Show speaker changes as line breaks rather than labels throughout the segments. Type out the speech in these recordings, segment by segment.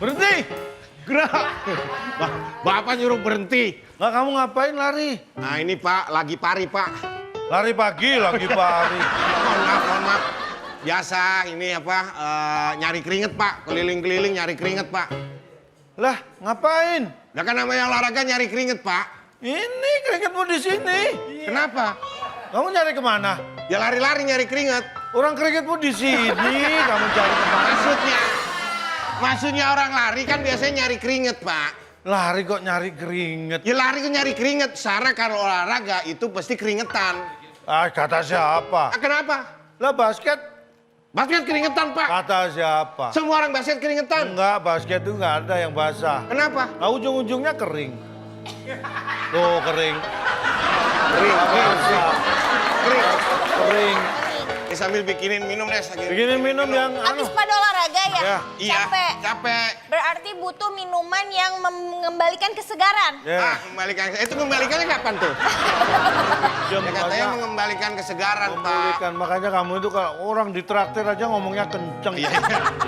Berhenti! Gerak!
Bapak nyuruh berhenti.
Nggak, kamu ngapain lari?
Nah ini Pak, lagi pari Pak.
Lari pagi, lagi pari.
Mohon maaf. Biasa ini apa, nyari keringet Pak. Keliling-keliling nyari keringet Pak.
Lah, ngapain?
Ya kan namanya olahraga nyari keringet Pak.
Ini keringetmu di sini.
Kenapa?
Kamu nyari kemana?
Ya lari-lari nyari keringet.
Orang keringetmu di sini, kamu cari kemana?
Maksudnya orang lari kan biasanya nyari keringet Pak.
Lari kok nyari keringet?
Ya lari tuh nyari keringet. Sarah kalau olahraga itu pasti keringetan.
Ah, kata siapa?
Kenapa?
Lah basket,
Basket keringetan Pak.
kata siapa?
Semua orang basket keringetan.
Enggak, basket itu nggak ada yang basah.
Kenapa?
Nah, ujung-ujungnya kering. Tuh, kering.
Kering.
Basah.
Kering.
Kering.
Ini sambil bikinin minum deh.
Bikinin minum yang
Habis pada olahraga ya?
Ya.
Iya.
Capek.
Capek.
Berarti butuh minuman yang mengembalikan kesegaran.
Ya.
Mengembalikan. Itu mengembalikannya kapan tuh?
Jam
Ya katanya
banyak.
mengembalikan kesegaran Pak.
Memulihkan. Makanya kamu itu kalau orang ditraktir aja ngomongnya kenceng.
Iya.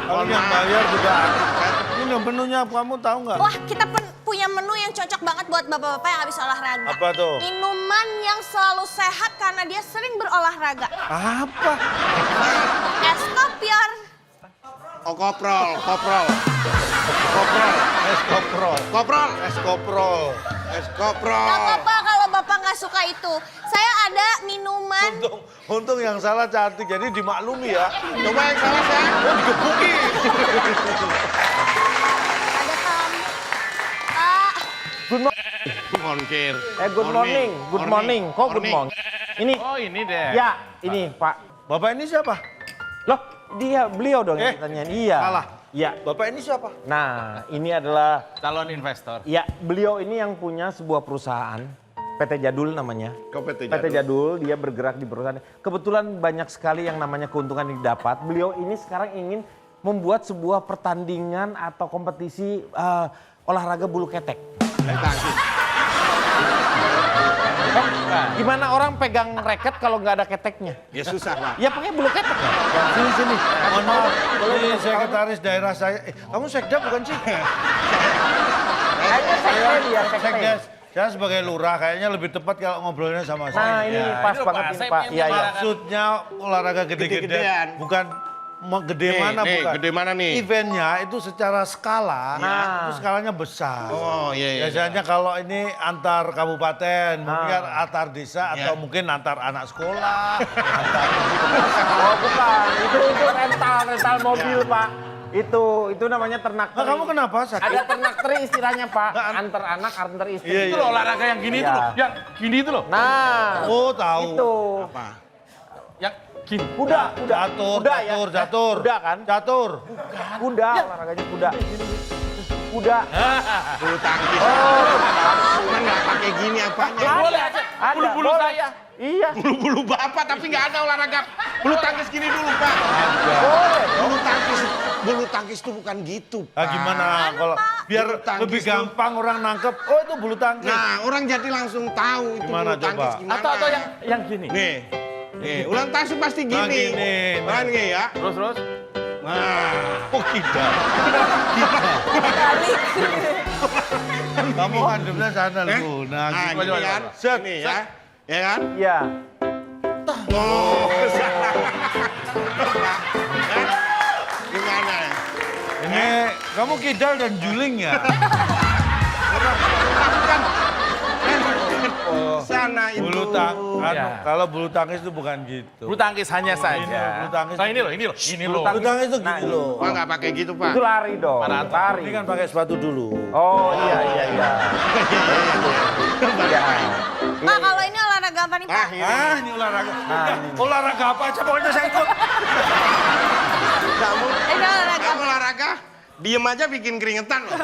Kalau yang bayar juga aktif. Ini menunya kamu tahu nggak?
Wah, kita punya menu yang cocok banget buat bapak-bapak yang habis olahraga.
Apa tuh?
Minuman yang selalu sehat karena dia sering berolahraga.
Apa?
Es kopior.
Oh koprol. Koprol. Koprol.
Es koprol.
Koprol.
Es koprol.
Es koprol.
Gak apa-apa kalau bapak nggak suka itu. Saya ada minuman.
Untung yang salah cantik, jadi dimaklumi ya.
Coba yang salah saya.
Oh, digebuki.
Ada tamu. Ah,
Mongkir.
Good morning, good morning. Kok good morning? Ini,
Oh ini deh.
ya ini Pak.
Bapak ini siapa?
Loh, beliau dong yang ditanyain. Iya.
Salah.
Ya.
Bapak ini siapa?
Nah, ini adalah,
Calon investor.
ya beliau ini yang punya sebuah perusahaan. PT Jadul namanya.
PT
PT Jadul, dia bergerak di perusahaan. Kebetulan banyak sekali yang namanya keuntungan yang didapat. Beliau ini sekarang ingin membuat sebuah pertandingan atau kompetisi olahraga bulu ketek. Gimana orang pegang raket kalau nggak ada keteknya?
Ya susah Pak.
Ya pakai bulu ketek. Ya.
Sini. Mohon maaf. Ini sekretaris daerah saya. Kamu sekda bukan sih?
Kayaknya sekda dia,
Sekda. Saya sebagai lurah kayaknya lebih tepat kalau ngobrolnya sama saya.
Nah ini
Ya.
pas
ini
banget
Pak,
ini
saya
Pak.
pengen
Iya iya.
Maksudnya olahraga
Gede-gedean.
gede-gedean. Bukan gede
Nih,
mana
nih,
bukan.
gede mana nih?
Eventnya itu secara skala,
Nah.
itu skalanya besar.
Oh iya iya.
Biasanya kalau ini antar kabupaten, mungkin antar desa
Ya.
atau mungkin antar anak sekolah.
Oh bukan, itu rental mobil Pak. Itu namanya ternak
Nah,
teri.
kamu kenapa sakit?
Ada ternak teri istilahnya Pak. Antar anak, antar istri.
Iya,
Itu loh olahraga yang gini itu
Iya.
loh. Yang gini itu loh.
Nah,
Oh tahu.
itu.
Apa?
Yang gini.
Kuda.
Catur,
Kuda ya?
catur.
Kuda kan?
Catur.
Kuda, olahraganya kuda. Kuda.
Bulu tangkis. Cuman nggak pakai gini apanya.
Boleh aja.
Ada,
Bulu-bulu
boleh.
saya.
Iya.
Bulu-bulu bapak tapi nggak ada olahraga. Bulu tangkis gini dulu Pak.
Boleh.
Bulu tangkis itu bukan gitu.
Nah gimana kalau biar
Bulu tangkis
lebih
tuh-
gampang orang nangkep, oh itu bulu tangkis.
Nah orang jadi langsung tahu itu
Gimana
bulu tangkis
coba?
gimana.
Atau yang gini.
Nih. Nih, ulang tahun pasti gini.
Nah, gini.
Kan gini ya.
Terus.
Nah.
Oh tidak. Kamu ngadepnya sana lu. Nah,
Nah,
gitu.
gini kan.
Set,
Ini ya. Ya kan?
Iya.
Oh, Hah? Gimana?
Ini kamu kidal dan juling ya?
Sana itu.
Bulu tang,
Ya.
kalau bulu tangkis itu bukan gitu.
Bulu tangkis hanya
Bulu
saja.
tangkis.
Nah ini loh. Ini loh.
Bulu tangkis itu gini loh.
Wah nggak pakai gitu Pak.
Itu lari dong.
Mana
Lari.
Ini kan pakai sepatu dulu.
Oh iya. Iya.
Pak kalau ini olahraga apa nih Pak?
Ah, ini olahraga. Ya, olahraga apa aja pokoknya saya ikut.
Kamu,
Ini olahraga.
kamu olahraga, diem aja bikin keringetan loh.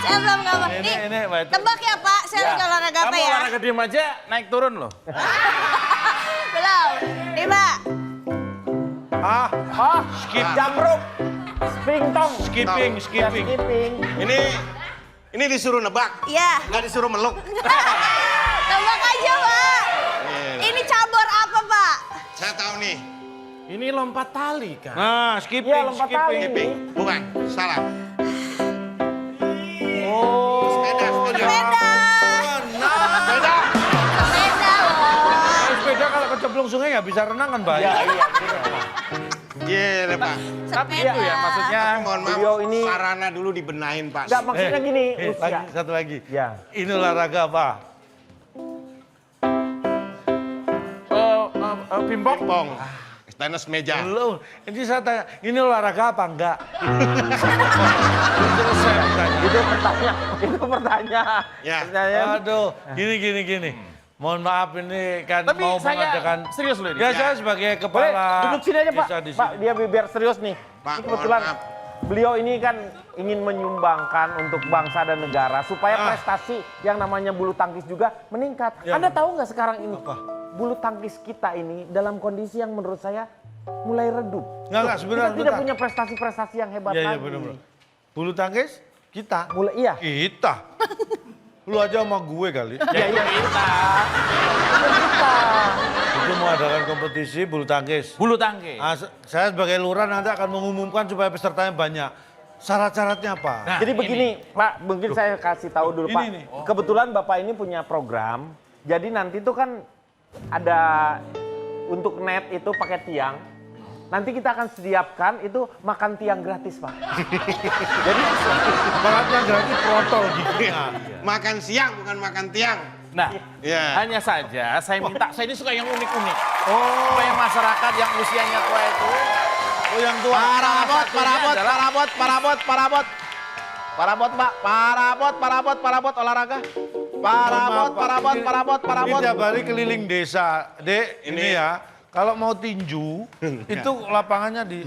Saya belum ngomong.
Ini,
Nih,
Pak.
tebak ya Pak, saya lagi olahraga apa
Kamu
ya?
olahraga diem aja naik turun loh.
Belum. Nih Pak.
Oh, skip jamruk. Springtong.
Skipping.
Skipping.
Ini disuruh nebak,
Iya.
nggak disuruh meluk.
Tebak aja Pak. Ini cabur apa Pak?
Saya tahu nih,
Ini lompat tali kan.
Nah, skipping,
Iya, lompat tali.
skipping. Bukan, salah.
nyemplung sungai nggak bisa renang kan, Pak?
Iya.
Iya, Pak.
Tapi itu ya maksudnya.
Mohon maaf,
beliau ini-
sarana dulu dibenahin, Pak.
Enggak, maksudnya gini, usia.
Lagi, satu lagi.
Ya.
Ini olahraga apa?
Pimpong.
Pong. Tenis meja.
Belum. Ini saya tanya, ini olahraga apa enggak? Belum selesai ditanya.
Itu pertanyaan.
Ya.
Pertanyaan.
Aduh, gini. Mohon maaf ini kan
Tapi
mau
saya
mengadakan.
serius loh ini.
Ya, saya sebagai
Boleh
kepala.
duduk sini aja Pak.
desa di
Pak,
sini.
dia biar serius nih.
Pak,
Ini kebetulan
mohon maaf.
beliau ini kan ingin menyumbangkan untuk bangsa dan negara supaya prestasi yang namanya bulu tangkis juga meningkat.
Ya.
Anda tahu nggak sekarang ini
Apa?
bulu tangkis kita ini dalam kondisi yang menurut saya mulai redup.
Enggak, sebenarnya.
Kita tidak punya prestasi-prestasi yang hebat
Iya,
lagi.
benar. Bulu tangkis kita.
Mulai iya.
Kita. Lu aja sama gue kali.
Iya. Kita.
Itu mau adakan kompetisi bulu tangkis.
Bulu tangkis.
Saya sebagai lurah nanti akan mengumumkan supaya pesertanya banyak. Syarat-syaratnya apa?
Nah,
Jadi begini, Pak, mungkin saya kasih tahu dulu,
Ini
Pak.
nih.
Kebetulan Bapak ini punya program. Jadi nanti tuh kan ada untuk net itu pakai tiang. Nanti kita akan sediakan itu makan tiang gratis, Pak. Jadi
Syaratnya gratis protol giginya.
Makan siang bukan makan tiang.
Nah,
Ya.
hanya saja saya minta, saya ini suka yang unik-unik. Supaya masyarakat yang usianya tua itu.
Oh, yang tua.
Parabot, olahraga.
Ini tiap hari keliling desa. Dek, ini ya. Kalau mau tinju, itu lapangannya di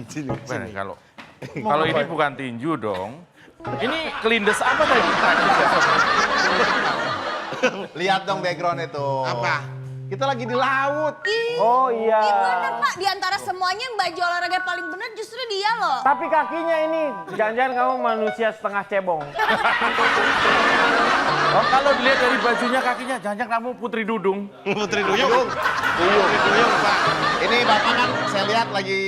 Nah, kalau ini bukan tinju dong. Ini kelindes apa tadi?
Lihat dong background itu.
Apa?
Kita lagi di laut.
oh iya.
Gimana Pak? Di antara semuanya yang baju olahraga paling benar justru dia loh.
Tapi kakinya ini, jangan-jangan kamu manusia setengah cebong.
Oh, kalau dilihat dari bajunya kakinya, jangan-jangan kamu Putri Dudung.
Putri Duyung. Putri Duyung, Pak.
Ini Bapak kan saya lihat lagi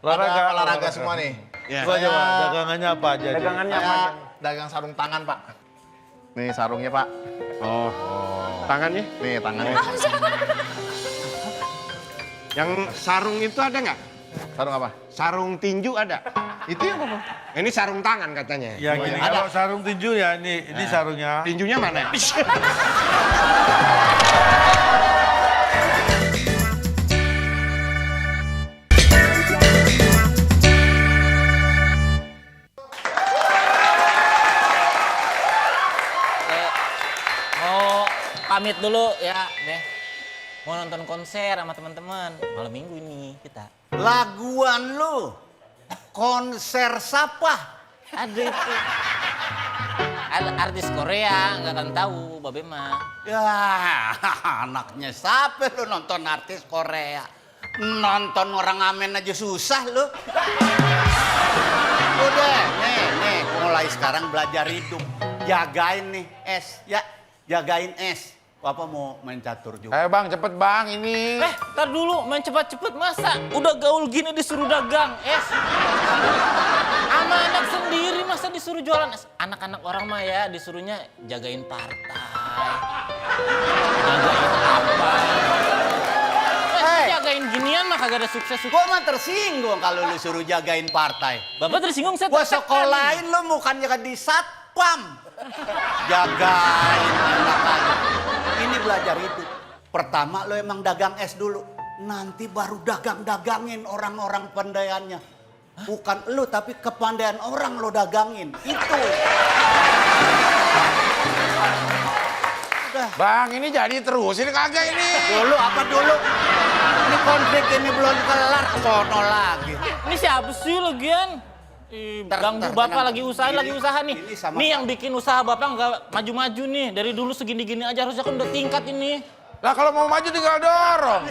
olahraga semua nih.
Ya.
Coba coba dagangannya apa aja? Dek?
Dagangannya apa?
Saya dagang sarung tangan, Pak. Nih sarungnya, Pak.
Oh. Tangannya?
Nih tangannya.
Yang sarung itu ada nggak?
Sarung apa?
Sarung tinju ada.
Itu yang apa?
Ini sarung tangan katanya.
Ya gini, kalau sarung tinju ya ini sarungnya.
Tinjunya mana?
Mau pamit dulu ya, deh. Mau nonton konser sama teman-teman. Malam minggu ini kita.
Laguan lu, konser siapa?
Ada itu. Artis Korea, nggak akan tahu, Babe mah.
Ya, anaknya siapa lu nonton artis Korea? Nonton orang amen aja susah lu. Udah, nih, mulai sekarang belajar hidup. Jagain nih es, ya, jagain es. Bapak mau main catur juga.
Ayo Bang, cepet Bang ini.
Ntar dulu, main cepet-cepet masa? Udah gaul gini disuruh dagang es. Sama anak sendiri masa disuruh jualan es? Anak-anak orang mah ya disuruhnya jagain partai. Jagain apa? Jagain ginian mah kagak ada sukses.
Gua mah tersinggung kalau lu suruh jagain partai.
Bapak tersinggung saya
Gua
tertekan.
sekolahin lu bukannya di satpam. Jagain enak aja. Ini belajar hidup. Pertama lo emang dagang es dulu. Nanti baru dagang-dagangin orang-orang pandaiannya. Bukan lu tapi kepandaian orang lo dagangin. Itu. Udah.
Bang, ini jadi terus ini kagak ini.
Dulu apa dulu? Ini konflik ini belum kelar. Sono lagi.
Ini siapa sih lagian? Ganggu
ntar,
bapak
tenang.
lagi usaha nih.
Ini sama
Nih yang bikin usaha bapak nggak maju-maju nih. Dari dulu segini-gini aja harusnya kan udah tingkat ini.
Lah kalau mau maju tinggal dorong.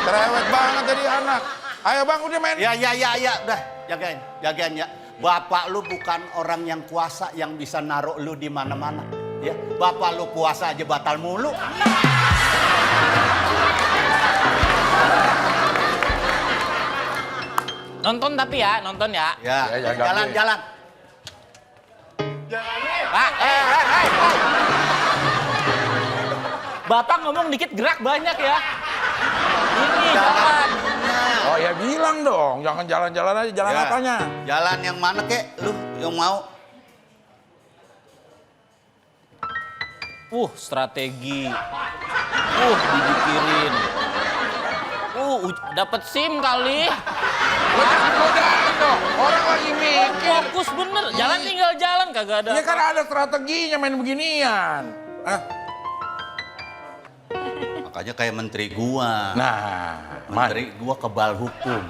Cerewet banget jadi anak. Ayo Bang, udah main.
Ya, udah jagain ya. Bapak lu bukan orang yang kuasa yang bisa naruh lu di mana-mana. Ya, bapak lu puasa aja batal mulu.
Nonton tapi ya, nonton ya.
Ya,
jangan
jalan.
Pak, Bapak ngomong dikit gerak banyak ya. Ini jalan.
Oh ya bilang dong, jangan jalan-jalan aja, jalan
Ya.
apanya?
Jalan yang mana kek lu yang mau?
Strategi. Dipikirin. Dapat SIM kali.
Lo jangan godain dong, orang lagi mikir.
Fokus bener. Jalan tinggal jalan kagak ada.
Ya kan ada strateginya main beginian.
Makanya kayak menteri gua.
Nah,
Menteri gua kebal hukum.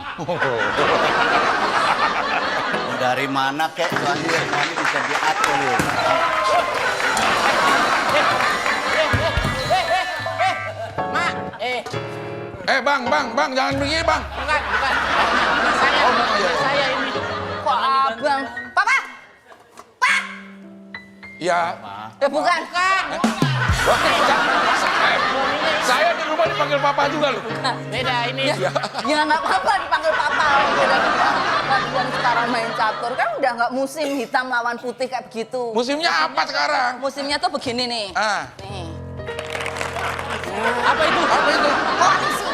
Dari mana kek soalnya semuanya bisa diatur.
Mak,
bang, jangan begini bang.
bukan. Anak saya, anak saya ini.
Kok abang? Papa? Pak?
Ya,
Bukan.
saya di rumah dipanggil papa juga loh.
Beda ini.
Ya nggak apa-apa dipanggil papa. Beda kita. Kalian sekarang main catur kan udah nggak musim hitam lawan putih kayak begitu.
Musimnya apa sekarang?
Musimnya tuh begini nih. Nih.
Apa itu?
Koalisi.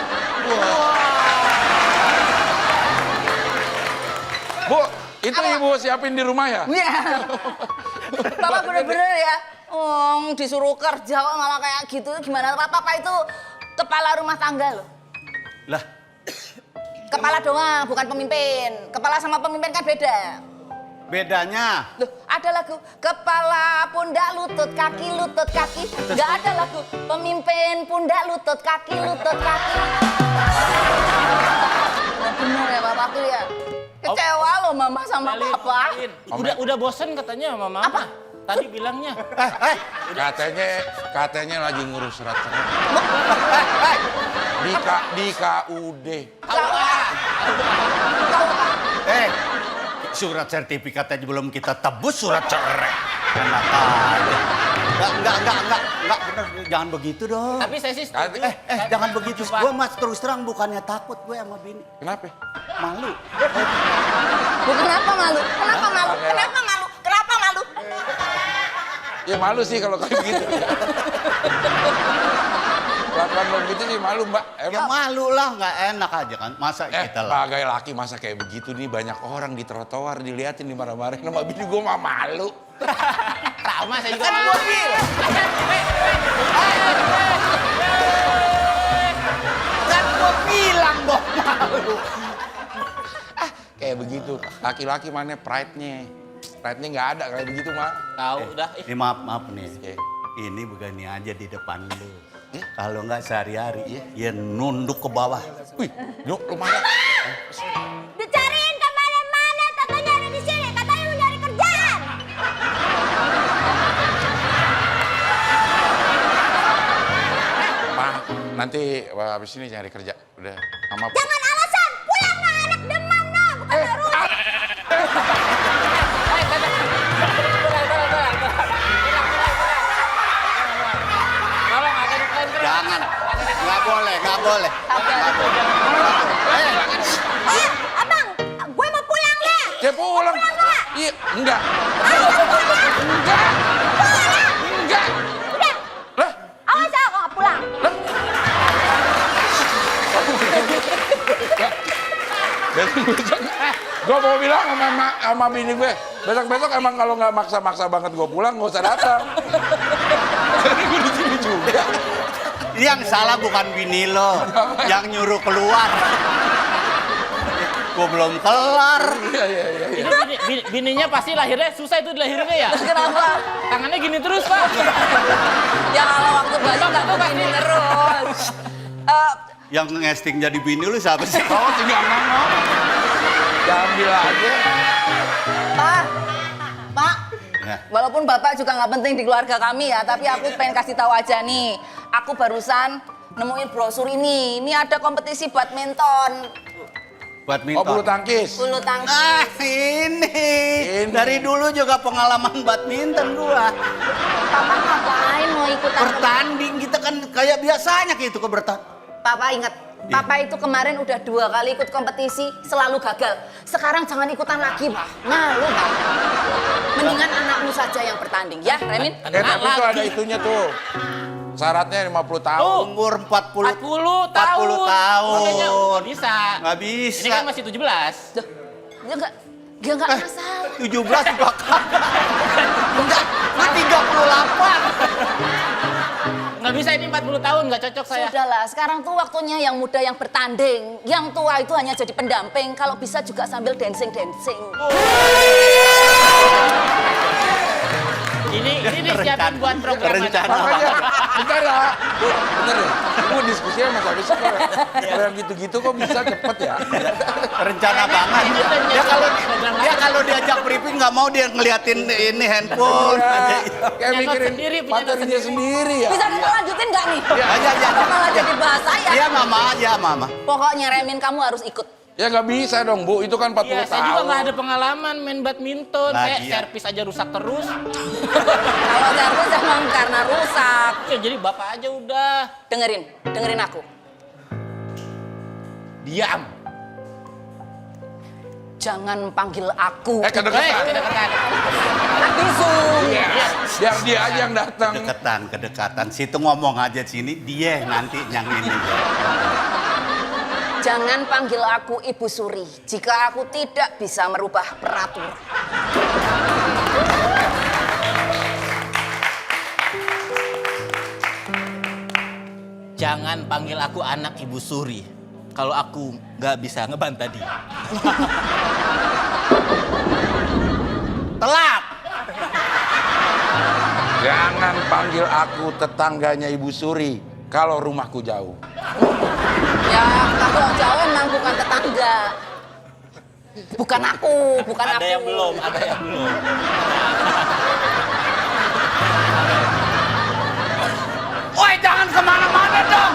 Bu, itu ibu siapin di rumah ya?
Iya. Papa bener-bener ya. Disuruh kerja kok malah kayak gitu. Gimana Papa itu kepala rumah tangga loh.
Lah,
Kepala doang, bukan pemimpin. Kepala sama pemimpin kan beda.
bedanya
Loh, ada lagu kepala, pundak, lutut, kaki, lutut, kaki. Nggak ada lagu pemimpin, pundak, lutut, kaki, lutut, kaki. Nah, bener ya Papa tuh ya. Kecewa loh Mama sama Papa.
Udah bosen katanya mama.
Apa?
Tadi bilangnya.
Katanya lagi ngurus surat cerai. Di KUD.
surat sertifikat aja belum kita tebus surat cerai. Enak aja. Enggak bener, jangan begitu dong.
Tapi saya sih setuju.
Jangan begitu. Gue mas terus terang bukannya takut gue sama bini.
Kenapa?
Malu.
Kenapa malu? Kenapa malu? Kenapa malu? Kenapa malu?
Ya malu sih kalau kayak gitu. Kelakuan lo gitu sih malu mbak.
Ya malu lah, nggak enak aja kan. Masa kita lah.
Sebagai laki masa kayak begitu nih banyak orang di trotoar diliatin dimarah-marahin sama bini gue mah malu.
Trauma saya juga
Kan
malu.
gua bilang.
Kan gue bilang dong malu.
Kayak begitu. Laki-laki mana pride-nya. Pride-nya nggak ada kayak begitu mah.
Tahu udah.
Ini maaf nih.
Oke.
Ini begini aja di depan lu. Kalau nggak sehari-hari, ya nunduk ke bawah.
Wih, yuk lu mana?
Dicariin kemana-mana, katanya ada di sini, katanya mau nyari kerjaan.
Ma, nanti habis ini cari kerja. Udah, sama
Jangan alasan, pulang nah anak demam nah, bukan darurat.
Jangan. Nggak boleh.
Abang, gue mau pulang deh.
Ya pulang. Iya, enggak. Enggak.
Udah,
Lah,
awas ya kalau nggak pulang.
besok gue mau bilang sama bini gue, besok emang kalau nggak maksa-maksa banget gue pulang, nggak usah datang. Jadi gue di sini juga.
Yang salah bukan bini lo, yang nyuruh keluar. Gue belum kelar.
Itu bininya pasti lahirnya susah itu dilahirinnya ya.
Kenapa?
Tangannya gini terus pak.
Ya kalau waktu bayi nggak begini terus.
Yang ngesting jadi bini lu siapa sih?
Oh, tinggal ngomong. Diambil aja.
Pak,
Ya.
walaupun Bapak juga nggak penting di keluarga kami ya, tapi aku pengen kasih tahu aja nih. Aku barusan nemuin brosur ini. Ini ada kompetisi badminton.
Badminton.
Oh, bulu tangkis.
Bulu tangkis.
Ah, ini. Dari dulu juga pengalaman badminton gua.
Papa ngapain mau ikutan?
Bertanding kita kan kayak biasanya gitu ke bertanding.
Papa ingat, Papa itu kemarin udah 2 kali ikut kompetisi, selalu gagal. Sekarang jangan ikutan lagi, Pak. Malu, Pak. Mendingan anakmu saja yang bertanding, ya, Remin?
Tapi itu ada itunya tuh. syaratnya 50 tahun.
Oh.
Umur 40
40 tahun.
40 tahun.
Makanya nggak bisa.
Nggak bisa.
Ini kan masih 17.
Duh, dia nggak masalah.
17 juga kagak. Enggak, ini 38.
Nggak bisa ini 40 tahun, nggak cocok saya.
Sudahlah, sekarang tuh waktunya yang muda yang bertanding. Yang tua itu hanya jadi pendamping. Kalau bisa juga sambil dancing-dancing.
Ini disiapin buat program
Rencana.
Makanya, bentar ya, Bu, bener ya. Bu diskusi sama siapa sih kalau yang gitu-gitu kok bisa cepet ya?
Rencana banget. Dia kalau diajak briefing nggak mau dia ngeliatin ini handphone.
Kayak
Punya
mikirin
sendiri, punya
materinya sendiri ya.
Bisa kita lanjutin nggak nih?
Ya.
Malah jadi bahas saya.
Iya mama, ya mama.
Pokoknya Remin kamu harus ikut.
Ya nggak bisa dong Bu, itu kan 40
Iya,
tahun.
saya juga nggak ada pengalaman main badminton.
Nah,
Kayak
iya.
servis aja rusak terus.
Kalau servis emang karena rusak.
Ya jadi bapak aja udah.
Dengerin aku.
Diam.
Jangan panggil aku.
Kedekatan.
Kedekatan.
Aku Zoom.
Iya, biar dia aja yang datang.
Kedekatan. Situ ngomong aja sini, dia nanti yang ini.
Jangan panggil aku Ibu Suri jika aku tidak bisa merubah peraturan.
Jangan panggil aku anak Ibu Suri. Kalau aku nggak bisa ngebantah dia.
Telat.
Jangan panggil aku tetangganya Ibu Suri kalau rumahku jauh.
Ya, kalau jauh emang bukan tetangga. Bukan aku.
Ada yang belum.
Woi, jangan kemana-mana dong.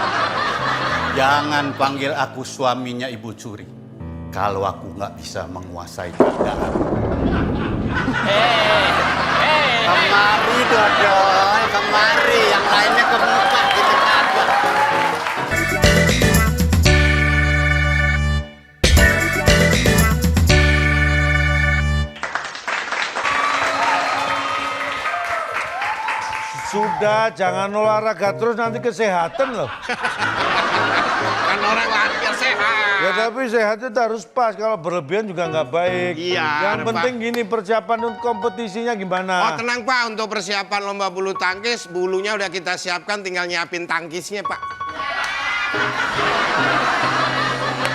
Jangan panggil aku suaminya Ibu Suri. Kalau aku nggak bisa menguasai keadaan. Kemari Dodol, kemari. Yang lainnya ke muka, kita kagak.
Sudah, jangan olahraga terus nanti kesehatan loh.
Kan orang lari sehat.
Ya tapi sehat itu harus pas, kalau berlebihan juga nggak baik.
Iya,
Yang
ada,
penting gini, persiapan untuk kompetisinya
Oh
gimana?
tenang Pak, untuk persiapan lomba bulu tangkis, bulunya udah kita siapkan, tinggal nyiapin tangkisnya Pak.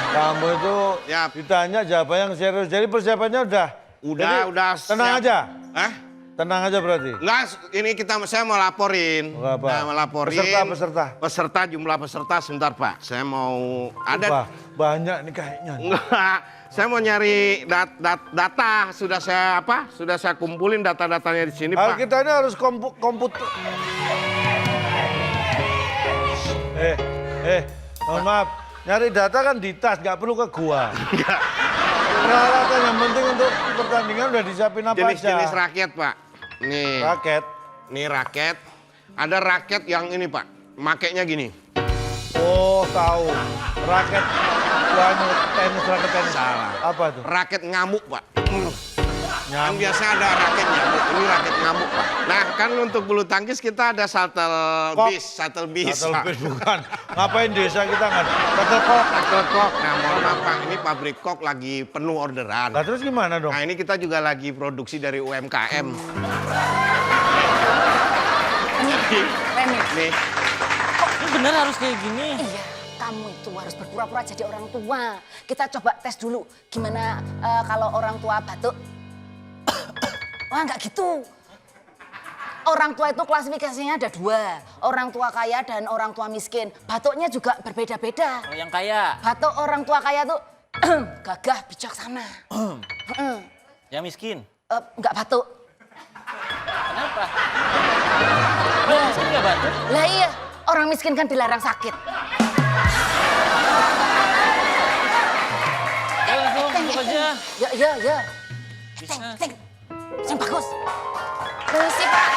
Kamu itu
Yap.
ditanya jawaban yang serius. Jadi persiapannya udah? Jadi,
Udah
tenang
siap.
aja?
Hah?
Tenang aja berarti?
Enggak, ini saya mau laporin.
Apa?
Nah, melaporin.
Peserta?
Jumlah peserta sebentar Pak. Saya mau ada.
Banyak nih kayaknya.
Enggak, saya mau nyari data. Sudah saya kumpulin data-datanya di sini Pak.
Kita ini harus komputer. Mohon maaf. Nyari data kan di tas, nggak perlu ke gua. Peralatan yang penting untuk pertandingan udah disiapin apa aja?
Jenis-jenis raket Pak. Nih.
Raket.
Nih raket. Ada raket yang ini Pak. Makainya gini.
Oh, tahu. Raket tenis, raket tenis.
Salah.
Apa tuh?
Raket ngamuk Pak. Kan
Nyamuk.
biasa ada raket nyamuk, ini raket ngamuk Pak. Nah kan untuk bulu tangkis kita ada shuttle bis.
Shuttle bis bukan. Ngapain desa kita nggak ada? Shuttle cock.
Shuttle cock. Nah mohon maaf Pak, ini pabrik kok lagi penuh orderan.
Nah terus gimana dong?
Nah ini kita juga lagi produksi dari UMKM.
Remin.
Nih,
Ini bener harus kayak gini.
Iya, kamu itu harus berpura-pura jadi orang tua. Kita coba tes dulu, gimana kalau orang tua batuk? Wah, nggak gitu. Orang tua itu klasifikasinya ada 2. Orang tua kaya dan orang tua miskin. Batuknya juga berbeda-beda.
Oh, yang kaya.
Batuk orang tua kaya tuh gagah, bijaksana.
Yang miskin.
Nggak batuk.
Kenapa? Oh, yang miskin nggak batuk?
Lah iya, orang miskin kan dilarang sakit.
Ya langsung masuk aja.
Ya. Teng. Yang bagus. Permisi, Pak.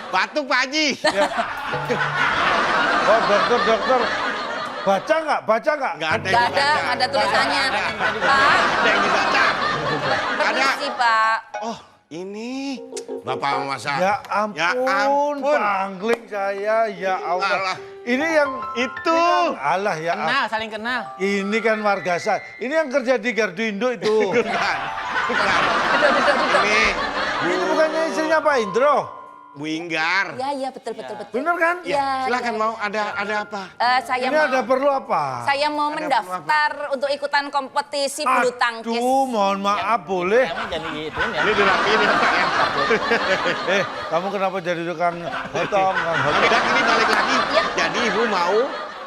batuk Pak Haji.
Oh dokter. Baca nggak?
Nggak ada
Nggak ada tulisannya. Pak.
Ada yang dibaca.
Permisi, Pak.
Oh, ini. Bapak masa.
Ya ampun, pangling saya, ya Allah.
Alah.
Ini yang
Itu.
alah ya.
Kenal, saling kenal.
Ini kan warga saya. Ini yang kerja di Gardu itu.
Bukan. Bukan.
Duduk.
Ini
Ini bukannya istrinya Pak Indro.
Bu Inggar.
Ya, betul.
Bener kan?
Ya,
Silakan
ya.
mau ada apa?
Saya
Ini
mau,
ada perlu apa?
saya mau mendaftar untuk ikutan kompetisi bulu tangkis.
Aduh, mohon maaf boleh.
Kamu jadi gituin ya.
Ini dirapiin ya Pak ya.
Kamu kenapa jadi tukang hotong?
Tidak, ini balik lagi.
Iya.
Jadi Ibu mau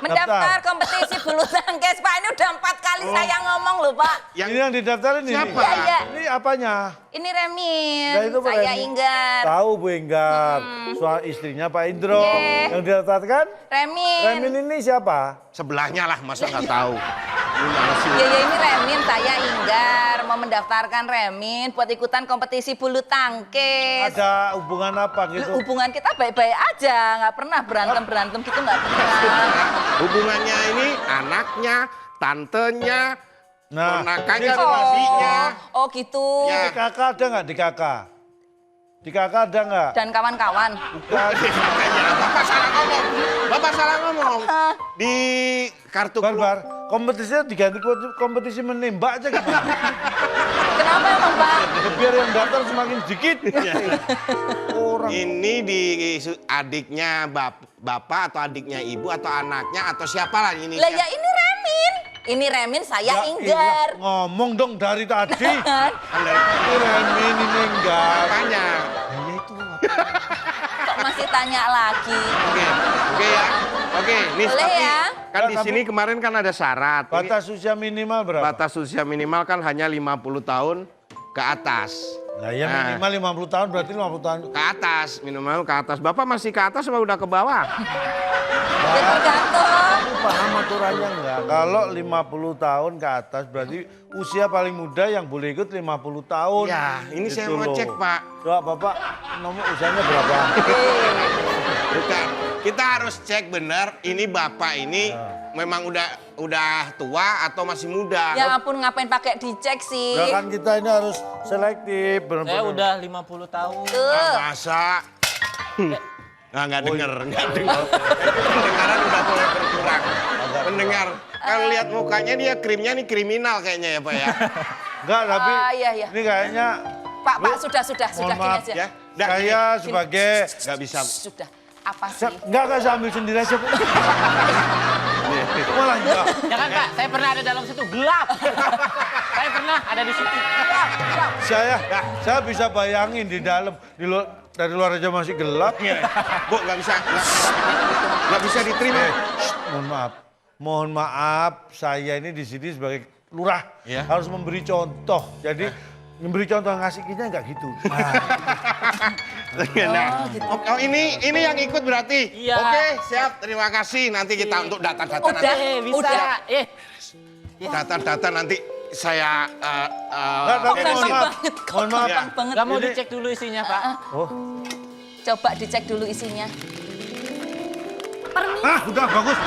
Mendaftar kompetisi bulu tangkis, Pak. Ini udah 4 kali saya ngomong loh, Pak.
Ini yang didaftarin ini.
Siapa?
Iya.
Ini apanya?
Ini Remin,
Nah, itu Pak
saya
Remi.
Inggar.
Tahu Bu Enggar. Soal istrinya Pak Indro.
Iya.
Yang didaftarkan?
Remin.
Remin ini siapa?
sebelahnya lah, masa nggak tahu. Gimana sih?
Ya, ini Remin, saya Inggar. Mau mendaftarkan Remin buat ikutan kompetisi bulu tangkis.
Ada hubungan apa gitu?
Hubungan kita baik-baik aja, nggak pernah berantem gitu, nggak pernah.
Hubungannya ini anaknya, tantenya,
Nah,
ponakannya,
ini-
adiknya.
Oh gitu.
Ya.
Di kakak ada nggak di kakak? Di kakak ada nggak?
Dan kawan-kawan.
Makanya Bapak salah ngomong. Bapak salah ngomong. Di kartu
Barbar, kompetisinya diganti kompetisi menembak aja gimana?
Kenapa emang, Pak?
Biar yang daftar semakin sedikit. Orang
ini di adiknya bapak atau adiknya ibu atau anaknya atau siapalah ini.
Lah ya ini Remin. Ini Remin, saya Inggar.
ngomong dong dari tadi.
Kan?
Ini Remin, ini enggak.
Apanya?
Ya itu.
Kok masih tanya lagi?
Oke ya. Oke, nih
Boleh
tapi
ya?
kan di
Tapi-
sini kemarin kan ada syarat. Ini
Batas usia minimal berapa?
batas usia minimal kan hanya 50 tahun ke atas.
Nah, ya
Nah.
minimal 50 tahun berarti 50 tahun.
Ke atas, minimal ke atas. Bapak masih ke atas apa udah ke bawah?
Ya tergantung.
Aku paham aturannya enggak? Kalau 50 tahun ke atas berarti usia paling muda yang boleh ikut 50 tahun.
Ya, ini saya
Gitu
mau
loh.
cek, Pak.
Coba Bapak nomor usianya berapa?
Bukan. Kita harus cek benar ini Bapak ini memang udah tua atau masih muda.
Ya ampun, ngapain pakai dicek sih?
Ya kan kita ini harus selektif.
Saya
benar-benar.
udah 50 tahun.
Tuh.
Masa? Nah, nggak denger, nggak denger. Pendengaran udah mulai berkurang. Pendengar, kalau lihat mukanya dia krimnya nih kriminal kayaknya ya Pak ya.
Enggak, tapi
Iya.
ini kayaknya
Pak, sudah
mohon
gini
maaf
aja.
Ya. Dah,
saya
gini.
sebagai
Nggak bisa.
Sudah. Apa sih?
enggak saya ambil sendiri aja. Bu. Malah enggak.
Jangan Pak, saya pernah ada dalam situ gelap. Saya pernah ada di situ gelap.
Saya bisa bayangin di dalam dari luar aja masih gelap.
Bu, nggak bisa diterima.
Mohon maaf, saya ini di sini sebagai lurah
Ya.
harus memberi contoh. Jadi memberi contoh ngasih kita enggak gitu.
Nah, oh, ini yang ikut berarti.
Iya.
Oke, siap. Terima kasih. Nanti kita untuk data-data nanti.
Udah.
Bisa.
Data-data nanti saya
Enggak, tapi mohon maaf. Mohon maaf.
Ya.
Banget.
Gak mau
Ini-
dicek dulu isinya Pak.
Oh.
Coba dicek dulu isinya.
Udah bagus.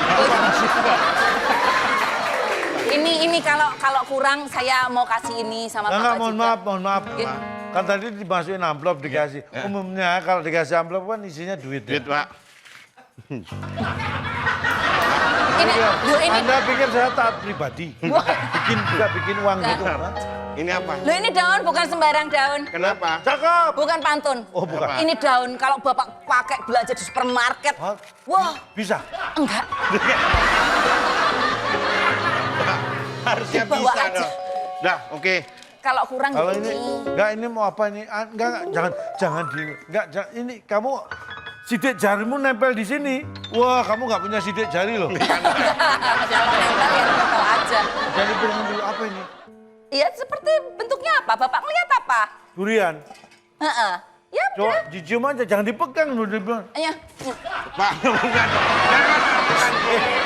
Ini kalau kurang saya mau kasih ini sama
Enggak,
Bapak
mohon
juga.
maaf, mohon maaf.
Ya.
Kan tadi dimasukin amplop dikasih. Umumnya kalau dikasih amplop kan isinya duit. Ya.
duit, Pak.
Ini,
Anda pikir saya taat pribadi? bikin uang gitu. Hah?
Ini apa?
ini daun bukan sembarang daun.
Kenapa?
Cakep.
Bukan pantun.
Oh, bukan.
Ini daun kalau Bapak pakai belanja di supermarket.
Hah?
Wah,
Bisa.
enggak.
Harusnya
Bawa
bisa
aja.
dong. Dah, oke.
Kalau kurang
Kalau
gini.
ini enggak ini mau apa ini? Enggak, jangan ini kamu sidik jarimu nempel di sini. Wah, kamu nggak punya sidik jari loh.
Kalau nempel ya nempel aja.
Jadi permen dulu apa ini?
Iya, seperti bentuknya apa? Bapak ngeliat apa?
Durian.
Heeh. Ya,
Coba dicium aja, jangan dipegang loh dibilang.
ya.
Pak, bukan.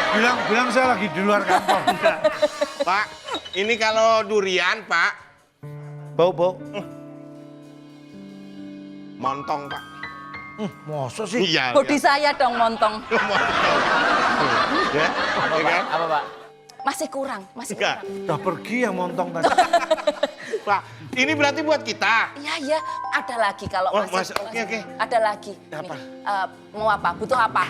Jangan.
Bilang saya lagi di luar kantor.
Pak, ini kalau durian, Pak,
Bau.
montong, Pak.
Masa sih?
Iya.
Bodi saya dong montong.
Montong. Ya,
Apa
ya
Pak?
kan?
Apa Pak?
Masih kurang, masih
Enggak.
kurang.
Udah pergi yang montong tadi.
Pak, ini berarti buat kita.
Iya, ada lagi kalau
Oh,
masih.
oke.
Ada lagi.
Apa?
Nih, mau apa? Butuh apa?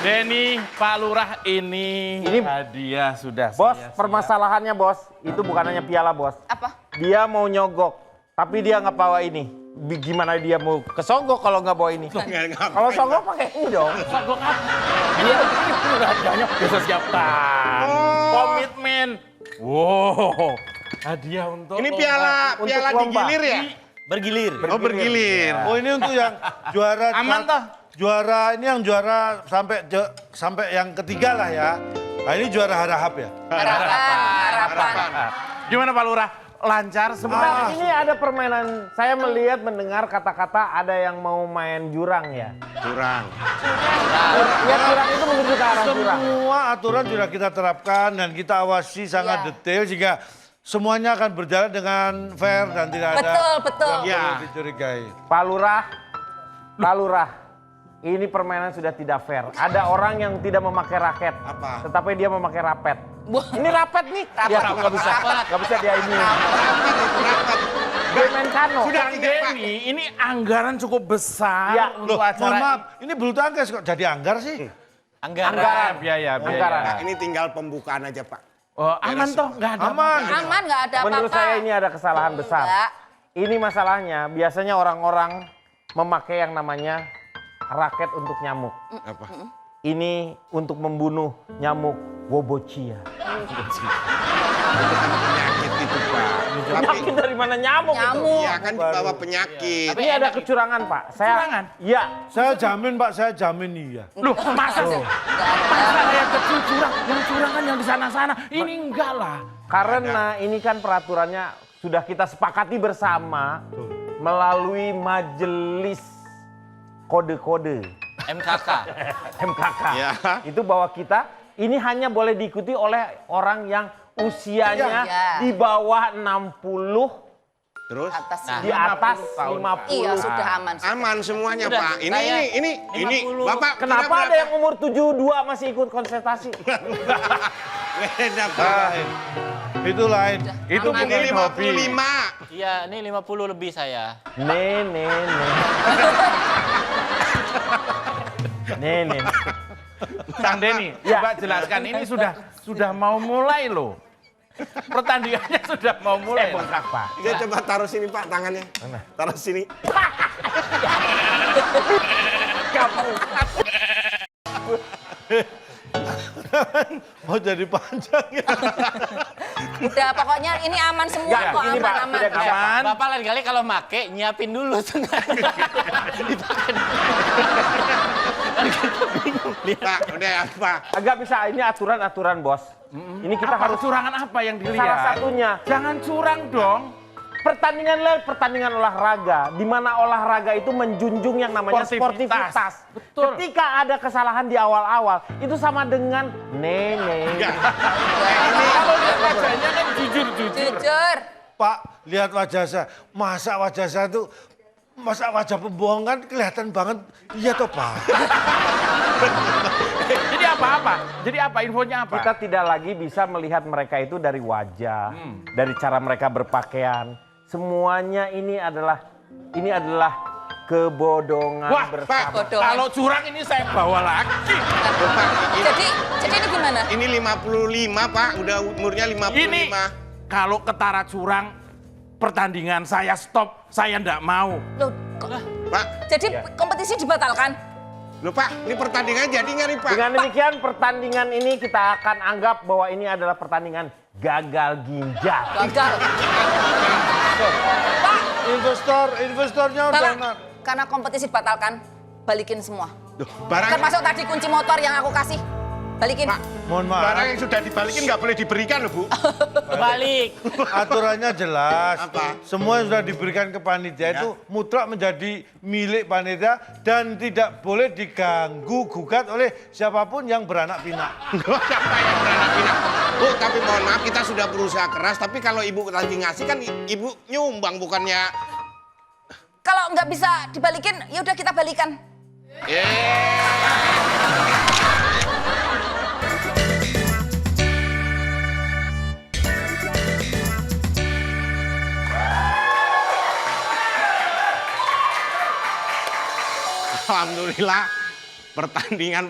Denny, Pak Lurah ini hadiah sudah.
Bos,
saya siap.
permasalahannya bos, itu bukan hanya piala bos.
Apa?
Dia mau nyogok, tapi dia nggak bawa ini. Gimana dia mau kesogok kalau nggak bawa ini? Kalau sogok pakai ini dong.
Sogok apa? Dia itu hadiahnya bisa siap komitmen. Wow, hadiah untuk
Ini piala
Untuk
piala
lomba.
digilir ya?
bergilir.
Oh, bergilir.
Oh ini untuk yang juara.
Aman toh?
Juara ini yang juara sampai yang ketiga lah ya. Nah ini juara harahap ya.
Harapan.
Gimana Pak Lurah? Lancar semua?
Ini ada permainan, saya melihat mendengar kata-kata ada yang mau main jurang ya.
Curang.
Ya jurang itu menuju ke arah jurang.
Semua aturan sudah kita terapkan dan kita awasi sangat
Ya.
detail sehingga semuanya akan berjalan dengan fair dan tidak ada
Betul.
yang
Ya.
perlu dicurigai.
Pak Lurah, ini permainan sudah tidak fair. Ada orang yang tidak memakai raket,
Apa?
tetapi dia memakai rapet.
Wah.
Ini rapet nih, dia nggak bisa dia ini. Dia main kano.
Sudah
Kang
tiga, Pak.
Denny, ini anggaran cukup besar
Ya,
untuk
Loh,
acara
mohon maaf, ini bulu tangkis kok jadi anggar sih?
Anggaran. Biaya.
Anggaran.
Pak, ini tinggal pembukaan aja, Pak.
Oh, aman toh? Nggak ada.
Aman.
Aman, nggak ada apa-apa.
Menurut saya ini ada kesalahan besar.
Enggak.
Ini masalahnya, biasanya orang-orang memakai yang namanya raket untuk nyamuk.
Apa?
Ini untuk membunuh nyamuk Wobochia.
Penyakit itu, Pak. Tapi
Penyakit dari mana nyamuk? itu?
Nyamuk.
iya kan dibawa penyakit.
Ini ada kecurangan, Pak.
Kecurangan?
Iya.
Saya jamin Pak, saya jamin iya.
Loh, masa sih? Masa yang kecil curang? Yang curangan yang di sana-sana. Ini enggak lah.
Karena ini kan peraturannya sudah kita sepakati bersama melalui majelis kode-kode
MKK.
MKK.
Ya.
Itu bahwa kita ini hanya boleh diikuti oleh orang yang usianya
Ya.
di bawah 60,
Terus
Atas
di atas 50.
Iya, sudah aman.
aman semuanya,
Udah,
Pak. Ini
saya
ini
50.
Bapak
Kenapa
kira
ada yang umur 72 masih ikut konsultasi?
beda, Pak.
Lain. Itu lain.
Itu
Ini
bukan hobi.
55.
Iya, ini 50 lebih saya.
Nih.
Kang Denny,
Ya.
coba jelaskan. Ini sudah mau mulai loh. Pertandingannya sudah mau mulai.
Bengkak, Pak.
Dia coba taruh sini, Pak, tangannya. Taruh sini.
Mau jadi panjang ya.
Udah, pokoknya ini aman semua
Ya,
kok,
ini, Pak,
aman.
tidak bisa.
Aman. Bapak lain kali kalau make, nyiapin dulu sengaja. Dipakai dulu.
Pak, udah apa?
Agak bisa, ini aturan-aturan, Bos. Ini kita harus
Curangan apa yang dilihat?
salah satunya.
Jangan curang dong.
Pertandingan olahraga, di mana olahraga itu menjunjung yang namanya
Sportivitas.
sportivitas.
Betul.
Ketika ada kesalahan di awal-awal, itu sama dengan nene.
Kalau lihat wajahnya kan jujur-jujur.
Jujur.
Pak, lihat wajah saya. Masa wajah saya tuh, masa wajah pembohong kan kelihatan banget. Iya toh Pak.
Jadi apa-apa? Jadi apa infonya apa?
Kita tidak lagi bisa melihat mereka itu dari wajah, dari cara mereka berpakaian. Semuanya ini adalah kebodongan
Wah,
bersama.
Pak,
Bodoh.
kalau curang ini saya bawa lagi.
Pak,
Jadi ini gimana?
ini 55, Pak. Udah umurnya 55.
Ini kalau ketara curang, pertandingan saya stop, saya ndak mau.
Loh, kok,
Pak,
jadi kompetisi dibatalkan?
loh Pak, ini pertandingan jadi nggak nih, Pak?
Dengan demikian pertandingan ini kita akan anggap bahwa ini adalah pertandingan gagal ginjal.
Gagal. Pak,
Investornya udah
Bapak, karena kompetisi dibatalkan, balikin semua.
Duh, barang,
Termasuk tadi kunci motor yang aku kasih. Balikin.
Pak,
Mohon maaf.
barang yang sudah dibalikin nggak boleh diberikan loh, Bu.
Balik.
Aturannya jelas.
Apa?
Semua yang sudah diberikan ke panitia itu mutlak menjadi milik panitia dan tidak boleh diganggu gugat oleh siapapun yang beranak pinak.
Siapa yang beranak pinak? Bu, tapi mohon maaf, kita sudah berusaha keras. Tapi kalau Ibu lagi ngasih kan Ibu nyumbang, bukannya...
Kalau nggak bisa dibalikin, ya udah kita balikan.
Alhamdulillah pertandingan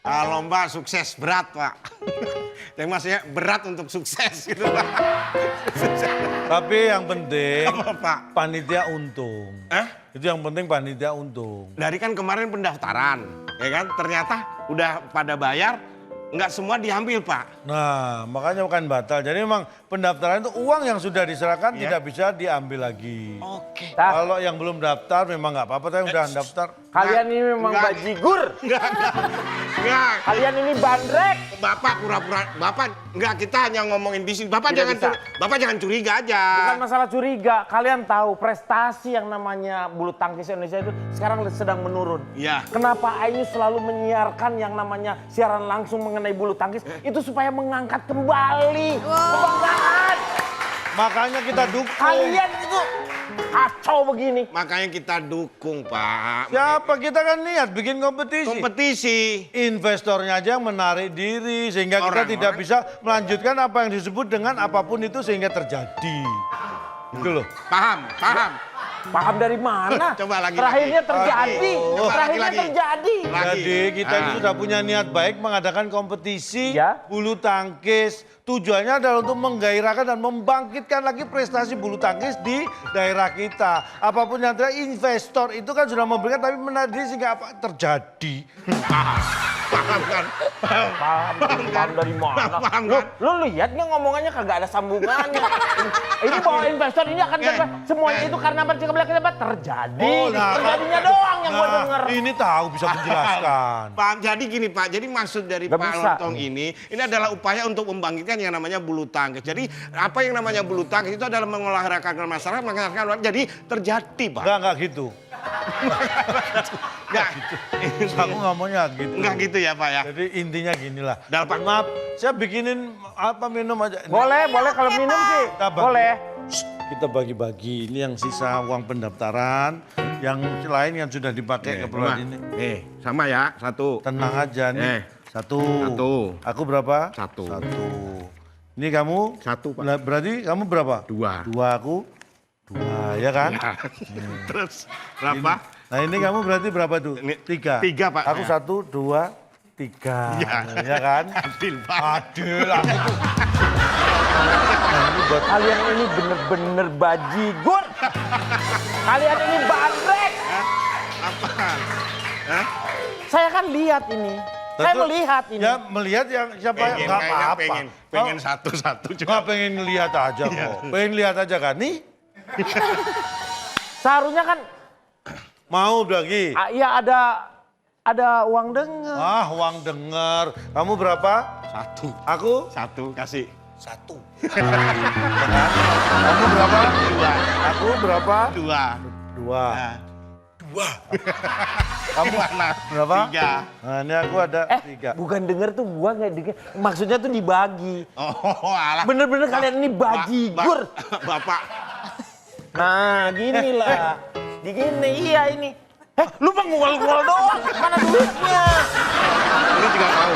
lomba sukses berat, Pak. Yang maksudnya berat untuk sukses gitu, Pak.
Tapi yang penting
Apa, Pak?
panitia untung. Itu yang penting panitia untung.
Dari kan kemarin pendaftaran, ya kan? Ternyata udah pada bayar, nggak semua diambil, Pak.
Nah, makanya bukan batal. Jadi memang pendaftaran itu uang yang sudah diserahkan
Iya.
tidak bisa diambil lagi.
Oke.
Kalau yang belum daftar memang nggak apa-apa, tapi yang udah daftar.
Kalian ini memang
Enggak.
bajigur.
Enggak,
Kalian ini bandrek.
Bapak pura-pura, Bapak enggak, kita hanya ngomongin di sini. Bapak
Tidak bisa.
Bapak jangan curiga aja.
Bukan masalah curiga, kalian tahu prestasi yang namanya bulu tangkis Indonesia itu sekarang sedang menurun.
Iya.
Kenapa Ayu selalu menyiarkan yang namanya siaran langsung mengenai bulu tangkis? Itu supaya mengangkat kembali kebanggaan.
Makanya kita dukung.
Kalian itu kacau begini.
Makanya kita dukung, Pak.
Siapa kita kan niat bikin kompetisi.
Kompetisi.
Investornya aja yang menarik diri sehingga kita
Orang-orang.
tidak bisa melanjutkan apa yang disebut dengan apapun itu sehingga terjadi. Gitu loh.
Paham, paham.
Paham dari mana?
Coba lagi,
Terakhirnya
lagi.
terjadi.
Coba
Terakhirnya
lagi.
terjadi.
Lagi.
Jadi kita ini sudah punya niat baik mengadakan kompetisi
Ya.
bulu tangkis. Tujuannya adalah untuk menggairahkan dan membangkitkan lagi prestasi bulu tangkis di daerah kita. Apapun yang terjadi, investor itu kan sudah memberikan tapi menarik diri sehingga apa terjadi.
Paham kan?
Paham dari mana?
Paham
Lu,
kan?
lu lihat nggak ngomongnya kagak ada sambungannya. Ini bahwa investor ini akan dapat semuanya itu karena apa terjadi.
Oh, nah,
Terjadinya doang yang gua
nah,
denger.
ini tahu bisa menjelaskan.
Pak, jadi gini Pak, jadi maksud dari
Nggak
Pak
bisa.
Lontong ini adalah upaya untuk membangkitkan yang namanya bulu tangkis. Jadi apa yang namanya bulu tangkis itu adalah mengolahragakan masyarakat, jadi terjadi Pak.
Enggak gitu.
Enggak,
Aku ngomongnya gitu.
enggak gitu ya Pak ya.
Jadi intinya ginilah.
Dah, Pak.
Maaf, saya bikinin apa minum aja.
Boleh kalau minum sih.
Kita bagi-
Boleh.
Kita bagi-bagi. Ini yang sisa uang pendaftaran, yang lain yang sudah dipakai keperluan ini.
Sama ya, satu.
Tenang aja nih. Satu.
Satu.
Aku berapa?
Satu.
Ini kamu?
Satu, Pak.
Lah, berarti kamu berapa?
Dua.
Dua, aku? Dua, ya kan?
Terus berapa?
Nah ini kamu berarti berapa tuh?
Ini
Tiga.
tiga, Pak.
Aku
Ya.
1, 2, 3.
Ya.
Ya kan?
Adil Pak.
Adil. Aku tuh. Nah, ini buat
Kalian ini bener-bener bajigur. Kalian ini bandrek.
Apa? Hah?
Saya kan lihat ini. Saya
Betul.
melihat ini.
Ya melihat yang siapa yang
Pengen,
nggak
kayaknya
apa-apa.
pengen satu-satu
Nggak
juga.
pengen lihat aja
Iya.
kok. Pengen lihat aja kan? Nih
Seharusnya kan
mau lagi.
ya ada uang dengar.
Ah uang denger. Kamu berapa?
Satu.
Aku?
Satu kasih.
Satu.
Kamu berapa?
Dua.
Aku berapa?
Dua.
2.
Nah,
Kamu
gimana?
berapa?
3.
Nah ini aku ada 3.
Bukan denger tuh gua nggak denger. Maksudnya tuh dibagi.
Oh, alah.
Bener-bener kalian ini bajigur.
Bapak.
Nah, gini lah. Digini, iya ini. Lu mah ngul-ngul doang. Mana duitnya?
Ini juga mau.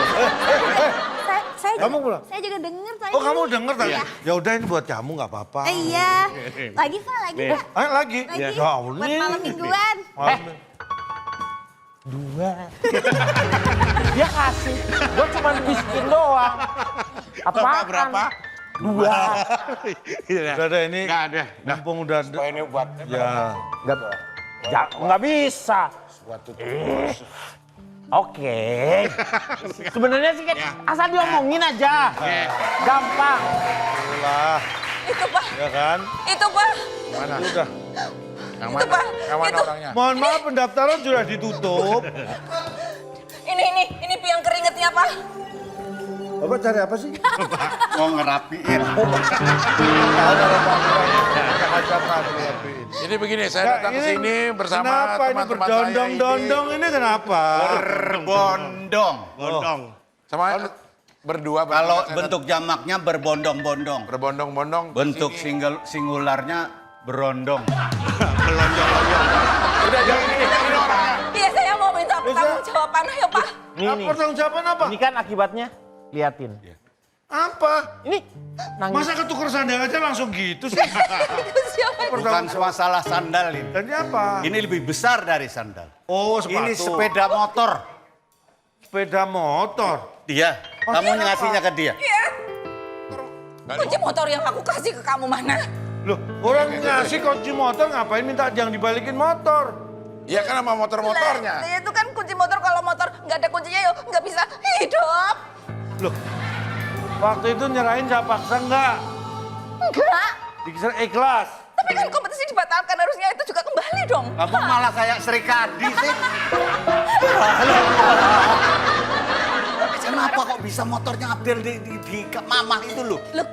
Saya
Kamu
juga,
pulang?
saya juga denger tadi.
Oh kamu denger tadi?
Iya.
Ya udah ini buat kamu nggak apa-apa.
Iya. Lagi Pak, lagi
Nih.
Pak.
Ayo lagi.
Lagi.
Ya Allah.
Buat malam mingguan.
Malam-
Dia kasih. Gua cuma miskin doang.
Bapak
Apaan?
berapa?
2.
Udah ada ini.
Nggak ada.
Mumpung udah ada.
Ini buat
Ya.
Nggak bisa. Oke. Sebenarnya sih kan asal diomongin aja. Gampang.
Lah.
Itu Pak,
Ya kan?
itu Pak,
Mana? Udah.
itu Pak. Itu.
Mohon maaf pendaftaran sudah ditutup.
Ini piang keringetnya Pak.
Bapak cari apa sih?
Mau ngerapiin.
Ada kacamata ngelakuin.
Jadi begini, saya datang ke sini bersama
kenapa ini
teman-teman saya
berdondong-dondong ini kenapa?
Berbondong.
Gondong.
Sama berdua.
Kalau
saya
bentuk jamaknya berbondong-bondong.
berbondong-bondong.
Bentuk singularnya berondong.
Melonjong-lonjong.
Udah jangan ini orangnya.
Iya saya mau minta pertanggungjawaban ya Pak.
Nih.
Pertanggung jawaban apa?
Ini kan akibatnya. Liatin.
Apa?
Ini nangis.
Masa ketuker sandal aja langsung gitu sih?
Bukan masalah sandal ini.
Dan apa?
Ini lebih besar dari sandal.
Oh, sepatu.
Ini sepeda motor.
Sepeda motor.
Dia, kamu ngasihnya ke dia.
Kunci motor yang aku kasih ke kamu mana?
Loh, orang ngasih kunci motor ngapain minta jangan dibalikin motor?
Iya kan sama motor-motornya.
Lah, itu kan kunci motor, kalau motor nggak ada kuncinya yuk nggak bisa hidup.
Loh, waktu itu nyerahin saya paksa enggak?
Enggak.
Dikisar ikhlas.
Tapi kan kompetisi dibatalkan, harusnya itu juga kembali dong.
Kamu malah kayak Sri Kandi sih. Kenapa kok bisa motornya Abdel di mamah itu loh?
Loh,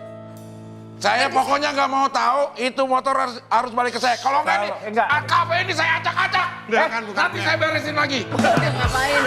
Saya pokoknya nggak mau tahu itu motor harus balik ke saya. Kalau nggak nih,
enggak.
kafe ini saya acak-acak.
Bukan, bukan.
Nanti saya beresin lagi.
udah ngapain?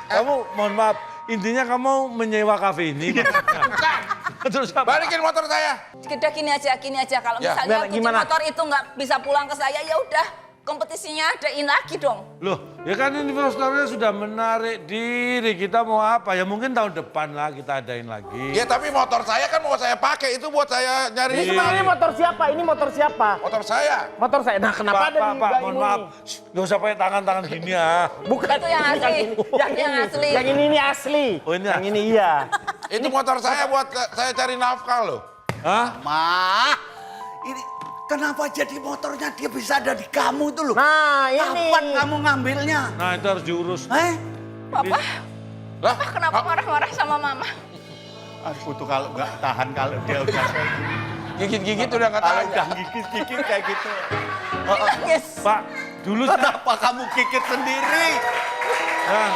Kamu mohon maaf, intinya kamu menyewa kafe ini.
Bukan.
Terus apa?
Balikin motor saya.
Udah gini aja. Kalau
Ya,
misalnya kunci
gimana?
motor itu nggak bisa pulang ke saya, ya udah kompetisinya adain lagi dong.
Loh, ya kan investornya sudah menarik diri. Kita mau apa? Ya mungkin tahun depan lah kita adain lagi.
Ya tapi motor saya kan mau saya pakai itu buat saya
Ini
nyari
sebenarnya motor siapa? Ini motor siapa?
motor saya.
Motor saya. Nah, kenapa ada di
Pak,
gak
mohon
ini?
maaf. Shh, nggak usah pakai tangan-tangan gini ya.
Bukan
Itu yang asli.
Yang
Yang
ini.
asli.
Yang ini asli.
Oh, ini
yang
asli.
ini iya.
Itu motor saya buat saya cari nafkah loh.
Hah?
Ma, ini kenapa jadi motornya dia bisa ada di kamu itu loh?
Nah, ini.
Kapan kamu ngambilnya?
Nah, itu harus diurus.
Papa,
Lah,
Papa kenapa marah-marah sama mama?
Aku tuh kalau nggak tahan kalau dia udah kayak gini.
gigit-gigit udah nggak
Kalau
tahan.
udah gigit-gigit kayak gitu.
Nangis.
Pak, dulu
Kenapa kamu gigit sendiri?
Nah,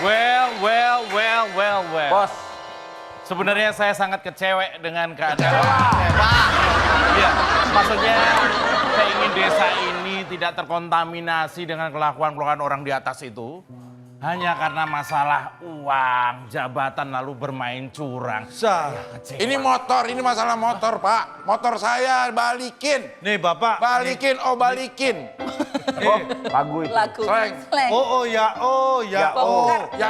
Well.
Bos.
Sebenarnya saya sangat kecewa dengan keadaan.
Pak,
Iya, maksudnya saya ingin desa ini tidak terkontaminasi dengan kelakuan-kelakuan orang di atas itu. Hanya karena masalah uang, jabatan, lalu bermain curang.
sah.
Ini motor, ini masalah motor Pak. Motor saya balikin.
Nih Bapak.
Balikin, balikin.
Oh, lagu itu.
Lagu.
Slang.
Slang.
Oh, ya,
Ya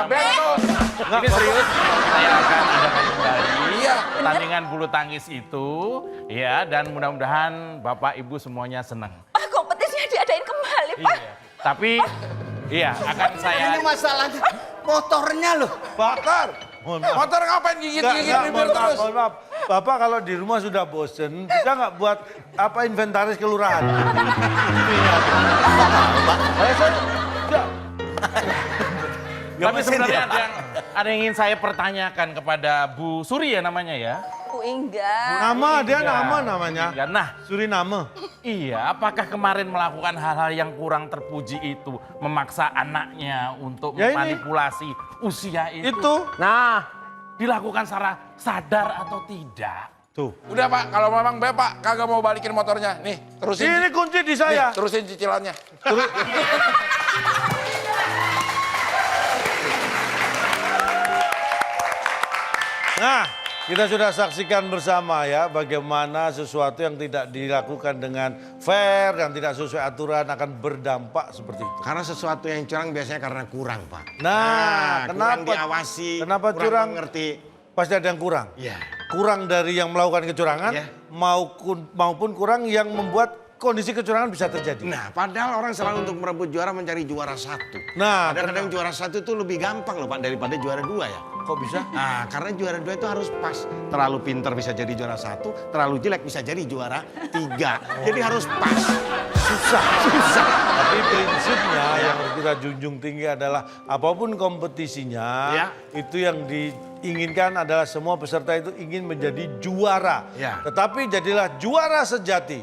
betul.
Ini serius, saya akan adakan kembali
Iya.
pertandingan bulu tangkis itu, ya, dan mudah-mudahan Bapak Ibu semuanya senang.
Pak, kompetisinya diadain kembali, Pak.
Iya. Tapi, iya, akan saya.
ini masalahnya motornya loh.
Motor.
Mohon maaf.
Motor ngapain gigit-gigit
Nggak,
bibir terus?
mohon maaf. Bapak kalau di rumah sudah bosen, bisa nggak buat apa inventaris kelurahan?
Tapi sebenarnya ada yang ingin saya pertanyakan kepada Bu Suri ya namanya ya.
Bu enggak.
Nama dia nama namanya.
Ya, nah,
Suriname.
iya, apakah kemarin melakukan hal-hal yang kurang terpuji itu, memaksa anaknya untuk
Ya ini.
memanipulasi usia itu?
Itu.
Nah,
Dilakukan secara sadar atau tidak?
Tuh.
Udah Pak, kalau memang Bapak kagak mau balikin motornya, nih terusin.
Ini kunci di
Nih,
saya.
terusin cicilannya.
Nah, kita sudah saksikan bersama ya bagaimana sesuatu yang tidak dilakukan dengan fair dan tidak sesuai aturan akan berdampak seperti itu.
Karena sesuatu yang curang biasanya karena kurang, Pak.
Nah,
kurang
kenapa
diawasi,
kenapa
kurang
curang?
mengerti.
Pasti ada yang kurang.
Iya.
Kurang dari yang melakukan kecurangan
Iya.
maupun kurang yang membuat kondisi kecurangan bisa terjadi.
Nah, padahal orang selalu untuk merebut juara mencari juara satu.
Nah,
Kadang-kadang juara satu itu lebih gampang loh Pak daripada juara dua ya.
kok bisa?
Nah, karena juara dua itu harus pas. Terlalu pintar bisa jadi juara satu, terlalu jelek bisa jadi juara tiga. Jadi harus pas.
Susah. Tapi prinsipnya yang harus kita junjung tinggi adalah apapun kompetisinya,
Ya.
itu yang diinginkan adalah semua peserta itu ingin menjadi juara.
Ya.
Tetapi jadilah juara sejati,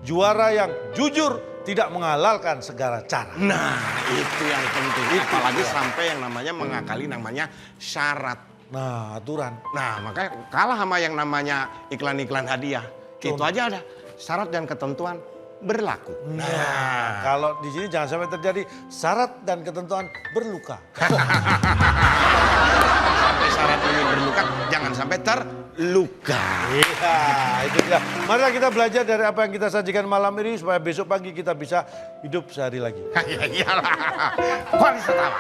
juara yang jujur, tidak menghalalkan segala cara.
Nah, itu yang penting. Apalagi sampai yang namanya mengakali namanya syarat.
Nah, aturan.
Nah, makanya kalah sama yang namanya iklan-iklan hadiah. Itu aja ada syarat dan ketentuan berlaku.
Nah, kalau di sini jangan sampai terjadi syarat dan ketentuan berluka.
Sampai saat ini berluka, jangan sampai terluka.
Iya, itu dia. Marilah kita belajar dari apa yang kita sajikan malam ini supaya besok pagi kita bisa hidup sehari lagi.
Ya iyalah. Kualitas tahu.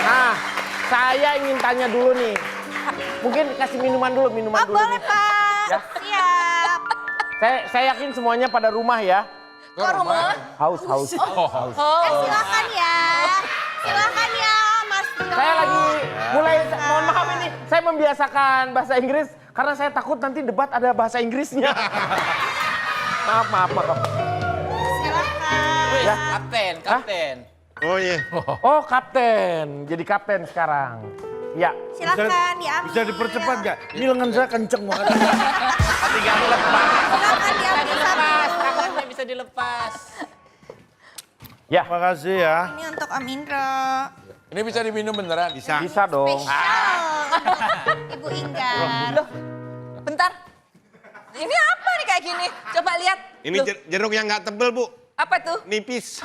Nah, saya ingin tanya dulu nih. Mungkin kasih minuman dulu
Oh,
nih.
boleh, Pak.
Ya.
Siap.
Saya yakin semuanya pada rumah ya.
Kok rumah?
Haus.
Silakan ya. Silakan ya, Mas Tio.
Saya lagi mulai, mohon maaf ini, saya membiasakan bahasa Inggris karena saya takut nanti debat ada bahasa Inggrisnya. Maaf.
Silakan.
Ya.
Kapten.
Oh iya.
Oh, kapten. Jadi kapten sekarang. Ya.
Silakan diambil.
Bisa dipercepat nggak? Ini lengan saya kenceng banget.
Silakan diambil satu.
Tangannya bisa dilepas.
Ya.
Terima kasih ya.
Ini untuk Om Indro.
Ini bisa diminum beneran?
Bisa dong.
Spesial. Ibu Inggar.
Loh, bentar. Ini apa nih kayak gini? Coba lihat.
Ini
Loh,
jeruk yang nggak tebel, Bu.
apa tuh?
Nipis.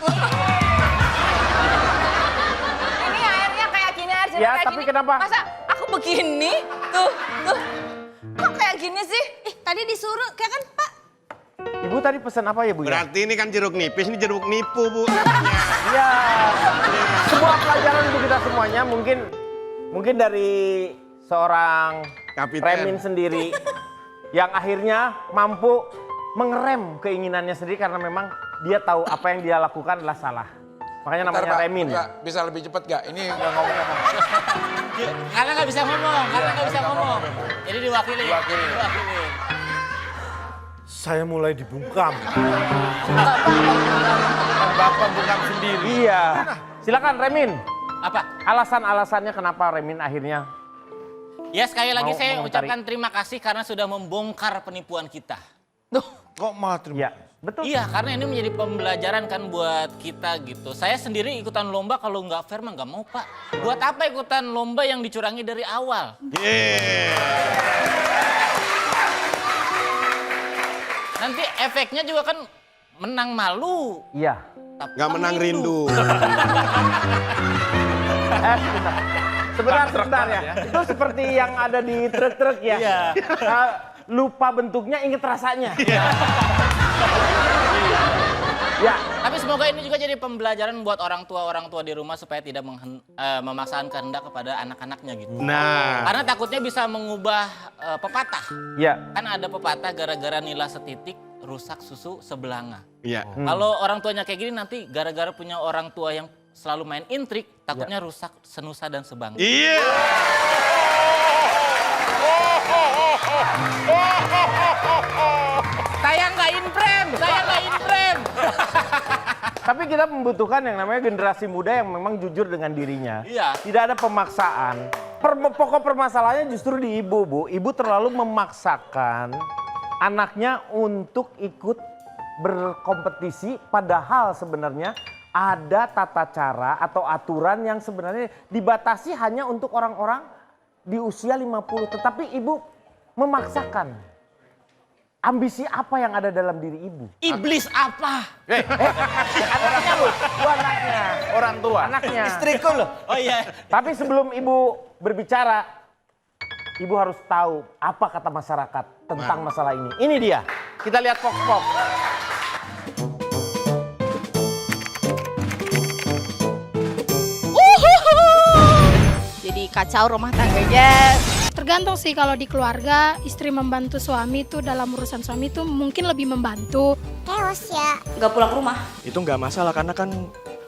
Ini airnya kayak gini, air jeruk
Ya,
kayak
tapi
gini.
kenapa?
Masa aku begini? Tuh. Kok kayak gini sih?
Tadi disuruh, kayak kan Pak?
Ibu tadi pesan apa ya, Bu? Ya?
Berarti ini kan jeruk nipis, ini jeruk nipu, Bu.
Ya. Sebuah pelajaran untuk kita semuanya. Mungkin dari seorang
Kapiten.
Remin sendiri yang akhirnya mampu mengerem keinginannya sendiri karena memang dia tahu apa yang dia lakukan adalah salah. Makanya
Bentar,
namanya
Pak.
Remin.
Enggak, bisa lebih cepat gak? Ini nggak ngomong-ngomong.
Karena nggak bisa ngomong. Jadi diwakili.
Saya mulai dibungkam.
Bapak bukan sendiri.
Iya. Silakan Remin.
Apa?
Alasan-alasannya kenapa Remin akhirnya
Ya sekali lagi
Mau
saya
mengomentari.
ucapkan terima kasih karena sudah membongkar penipuan kita.
Kok malah terima?
ya betul.
Iya, karena ini menjadi pembelajaran kan buat kita gitu. Saya sendiri ikutan lomba kalau nggak fair mah nggak mau, Pak. Buat apa ikutan lomba yang dicurangi dari awal? Nanti efeknya juga kan menang malu.
Iya.
Nggak menang rindu.
Sebentar ya. Itu seperti yang ada di truk-truk ya.
Iya.
Lupa bentuknya, inget rasanya. Ya.
Tapi semoga ini juga jadi pembelajaran buat orang tua di rumah supaya tidak memaksakan kehendak kepada anak-anaknya gitu.
Nah.
Karena takutnya bisa mengubah pepatah.
Ya.
Kan ada pepatah gara-gara nila setitik rusak susu sebelanga.
Iya.
Kalau orang tuanya kayak gini nanti gara-gara punya orang tua yang selalu main intrik, takutnya rusak senusa dan sebangga.
Iya.
Saya nggak imprem.
Tapi kita membutuhkan yang namanya generasi muda yang memang jujur dengan dirinya.
Iya.
Tidak ada pemaksaan. Pokok permasalahannya justru di ibu, Bu. Ibu terlalu memaksakan anaknya untuk ikut berkompetisi, padahal sebenarnya ada tata cara atau aturan yang sebenarnya dibatasi hanya untuk orang-orang di usia 50. Tetapi ibu memaksakan. Ambisi apa yang ada dalam diri ibu?
Iblis apa?
Anaknya, Bu. Bu, anaknya.
Orang tua.
Anaknya.
Istriku loh. Oh iya.
Tapi sebelum ibu berbicara, ibu harus tahu apa kata masyarakat tentang masalah ini. Ini dia. Kita lihat pok-pok.
Jadi kacau rumah tangganya. Tergantung sih, kalau di keluarga istri membantu suami tuh dalam urusan suami tuh mungkin lebih membantu. Chaos ya.
Nggak pulang ke rumah.
Itu nggak masalah karena kan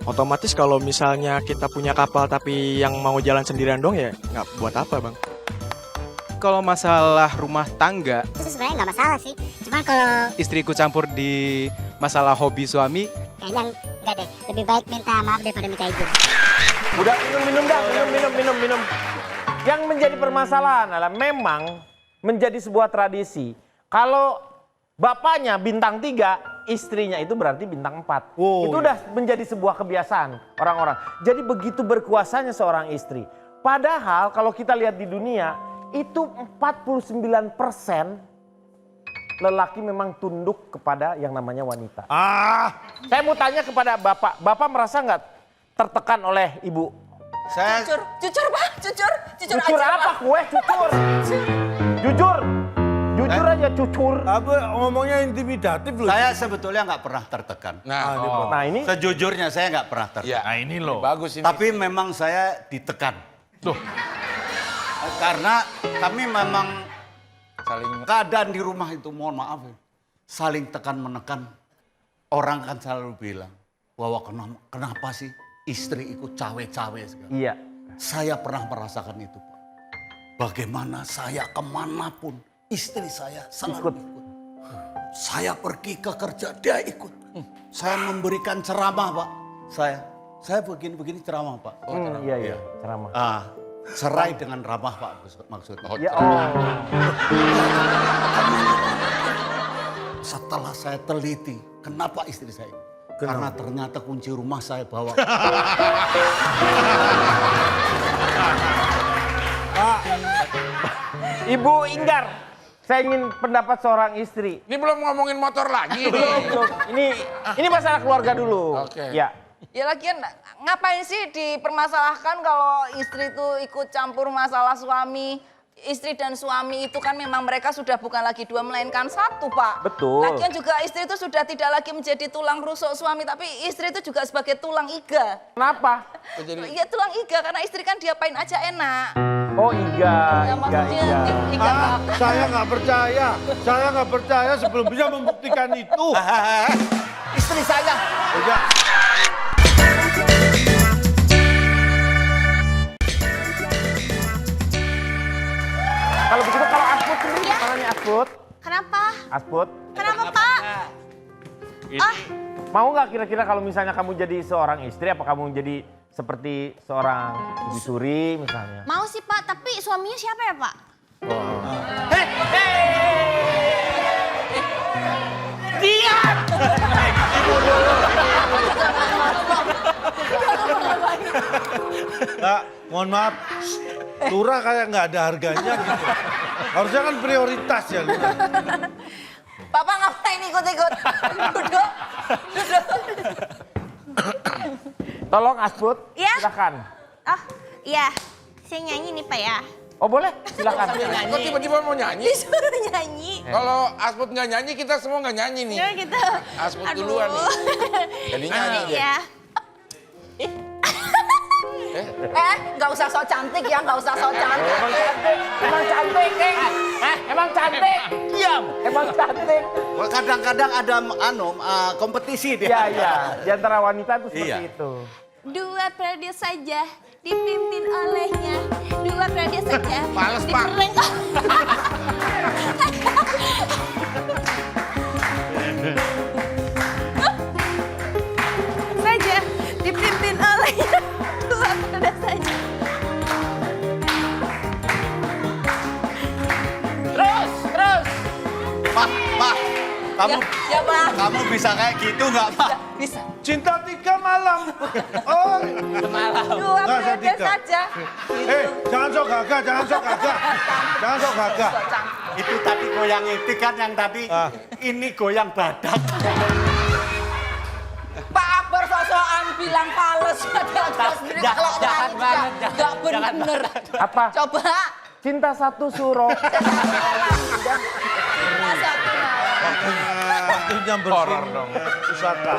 otomatis kalau misalnya kita punya kapal tapi yang mau jalan sendirian dong ya nggak buat apa bang. Kalau masalah rumah tangga
Itu sebenarnya nggak masalah sih. Cuman kalau
istriku campur di masalah hobi suami
kayaknya enggak deh. Lebih baik minta maaf daripada minta izin.
Udah minum. Yang menjadi permasalahan adalah memang menjadi sebuah tradisi. Kalau bapaknya bintang 3, istrinya itu berarti bintang 4.
Oh,
itu udah menjadi sebuah kebiasaan orang-orang. Jadi begitu berkuasanya seorang istri. Padahal kalau kita lihat di dunia, itu 49% lelaki memang tunduk kepada yang namanya wanita.
Ah,
Saya mau tanya kepada Bapak. Bapak merasa nggak tertekan oleh Ibu?
Saya
Jujur Pak, jujur
Cucur
aja
apa
Pak.
kue? Cucur. Jujur. Jujur aja cucur.
apa ngomongnya intimidatif loh.
Saya sebetulnya nggak pernah tertekan.
Nah ini
Sejujurnya saya nggak pernah tertekan.
Ya.
Nah ini loh.
Bagus ini.
Tapi memang saya ditekan.
Tuh.
Karena kami memang
saling
keadaan di rumah itu, mohon maaf ya, saling tekan menekan. Orang kan selalu bilang bahwa kenapa sih istri ikut cawe-cawe segala.
iya.
Saya pernah merasakan itu, Pak. Bagaimana saya kemanapun istri saya selalu ikut. Saya pergi ke kerja dia ikut. Saya memberikan ceramah, Pak. Saya begini ceramah, Pak.
Iya. Ceramah.
Serai dengan ramah, Pak, maksudnya.
Ya oh.
Setelah saya teliti, kenapa istri saya? Karena ternyata kunci rumah saya bawa.
Ibu Inggar, saya ingin pendapat seorang istri.
Ini belum ngomongin motor lagi.
Belum. Ini masalah keluarga dulu.
Oke.
Ya.
Ya lagian ngapain sih dipermasalahkan kalau istri itu ikut campur masalah suami? Istri dan suami itu kan memang mereka sudah bukan lagi dua melainkan satu, Pak.
Betul.
Lagian juga istri itu sudah tidak lagi menjadi tulang rusuk suami, tapi istri itu juga sebagai tulang iga.
Kenapa?
Iya tulang iga karena istri kan diapain aja enak.
Oh iga.
Ya maksudnya iga, Pak.
Saya nggak percaya sebelum bisa membuktikan itu.
Istri saya.
Ya.
Kalau begitu kalau Asput sendiri gimana Asput?
Kenapa?
Asput,
Kenapa Pak?
mau nggak kira-kira kalau misalnya kamu jadi seorang istri, apa kamu jadi seperti seorang ibu suri misalnya?
Mau sih Pak, tapi suaminya siapa ya Pak?
Diam!
Kak, mohon maaf. Lurah kayak nggak ada harganya gitu. Harusnya kan prioritas ya, Lurah.
Bapak ngapain ikut-ikut? Duduk.
Tolong Asput,
Iya.
silakan.
Oh iya, saya nyanyi nih Pak ya.
Oh boleh, silakan.
Kok tiba-tiba mau nyanyi?
Disuruh nyanyi.
Kalau Asput nggak nyanyi, kita semua nggak nyanyi nih.
Ya gitu.
Asput duluan nih. Jadi nyanyi deh.
Ya.
Nggak usah sok cantik ya, nggak usah sok cantik.
Emang cantik, emang cantik. Diam. Emang cantik.
Kadang-kadang ada kompetisi dia.
Iya, di antara wanita itu seperti
Iya.
itu.
Dua periode saja dipimpin olehnya. Dua periode saja.
Males, Pak.
Saja dipimpin olehnya. Dua periode saja.
Terus.
Pak, kamu
Ya Pak,
kamu bisa kayak gitu nggak, Pak?
bisa.
Cinta 3 malam. Oh,
Dua
Nggak, saya
periode
tiga.
saja.
jangan sok gagah. Jangan sok gagah.
Itu tadi goyang itik kan yang tadi. Ini goyang badak.
Pak Akbar sok-sokan bilang pales. Kalau
jahat
orang
banget,
nggak bener.
Apa?
Coba.
Cinta satu suro.
Waktunya bersin. Pusaka.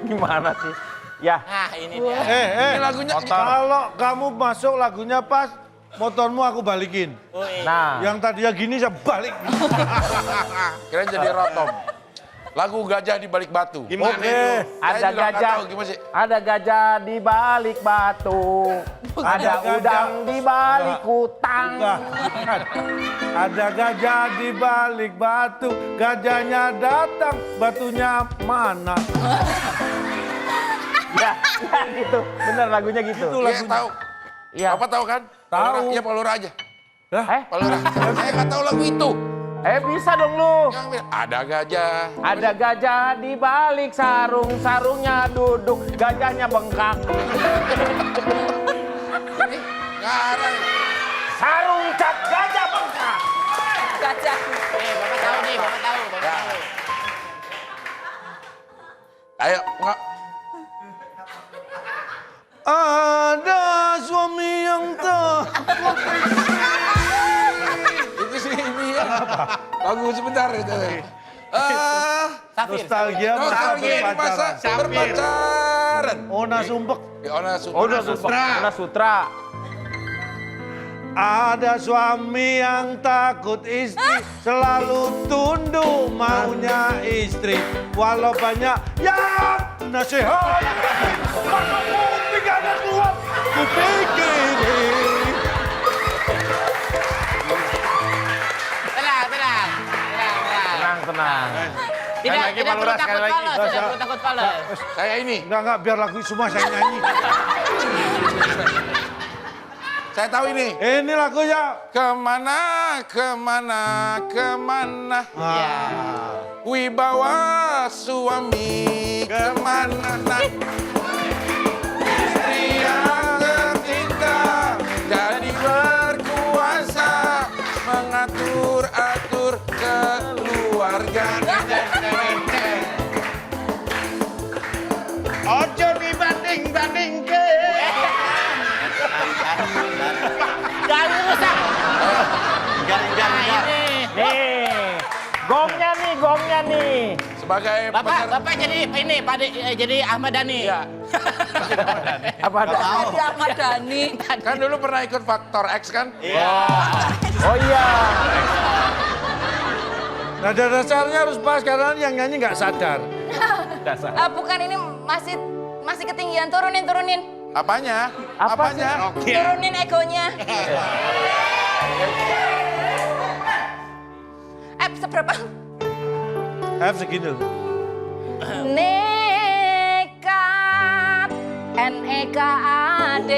Gimana sih? Ya.
Nah ini dia.
Ini
lagunya
kalau kamu masuk lagunya pas, motormu aku balikin.
Nah.
Yang tadinya gini saya balik.
Kira jadi rotom. Lagu Gajah di Balik Batu.
Gimana
Oke.
itu?
Saya
Ada
juga nggak
gajah,
tahu gimana sih.
ada gajah di balik batu, ada
gajah.
udang di balik hutang.
Bukan. Ada gajah di balik batu, gajahnya datang, batunya mana?
Ya, gitu. Bener lagunya gitu.
Itu
Iya
lagunya.
tahu.
Iya.
Bapak tahu kan?
Tahu.
Iya Pak Lurah aja.
Eh,
Pak Lurah. Saya nggak tahu lagu itu.
bisa dong lu.
Yang bilang, ada gajah.
Ada gajah di balik sarung, sarungnya duduk, gajahnya bengkak.
Ngarang.
Sarung cap gajah bengkak.
Gajah.
Bapak tahu nih,
Ayo, nggak.
Ada suami yang takut.
Itu sih ini ya. Bagus sebentar itu.
Nostalgia
masa berpacaran.
Ona Sumpek.
Ona Sutra.
Ona Sutra.
Ada suami yang takut istri, selalu tunduk maunya istri. Walau banyak yang nasihat, maka gak ada kuat kupikirin.
Tenang.
Tidak perlu takut Paulus, tidak perlu takut Paulus.
Saya ini.
Enggak, biar lagu semua saya nyanyi.
Saya tahu ini.
Ini lagunya.
Kemana. Wibawa suami kemana. Istri yang tercinta jadi berkuasa mengatur-atur keluarga.
Ojo dibanding-bandingke.
Jangan rusak.
Garing-garing.
Nih, gongnya nih.
Sebagai
Bapak jadi ini, jadi Ahmad Dhani.
Iya.
Apa ada?
Ahmad Dhani.
Kan dulu pernah ikut Faktor X kan?
Oh iya.
Nada dasarnya harus pas karena yang nyanyi nggak sadar.
Bukan ini masih ketinggian, turunin.
Apanya?
Turunin egonya. Seberapa?
F segini loh.
Nekat NEKAD.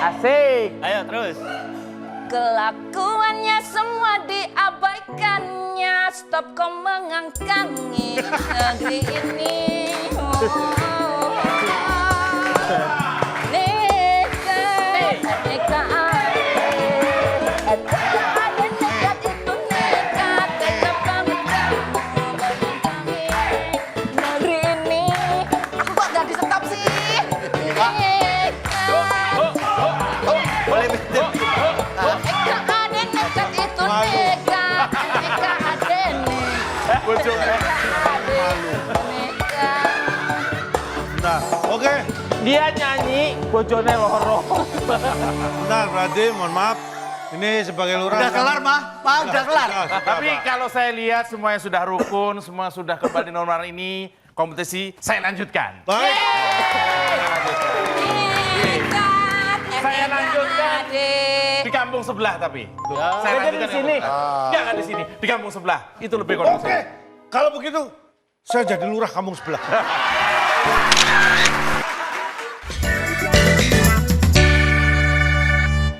Asik.
Ayo terus.
Kelakuannya semua diabaikannya. Stop kau mengangkangi negeri ini.
Nah, oke.
Dia nyanyi, bojone loro.
Bentar, berarti mohon maaf. Ini sebagai lurah.
Udah kelar, Mah. Udah kelar.
Tapi kalau saya lihat semuanya sudah rukun, semua sudah kembali normal ini, kompetisi saya lanjutkan.
Baik.
Saya lanjutkan
Di kampung sebelah tapi. Saya
Jadi di sini.
Jangan di sini, di kampung sebelah. Itu lebih kondusif.
Oke, kalau begitu saya jadi lurah kampung sebelah.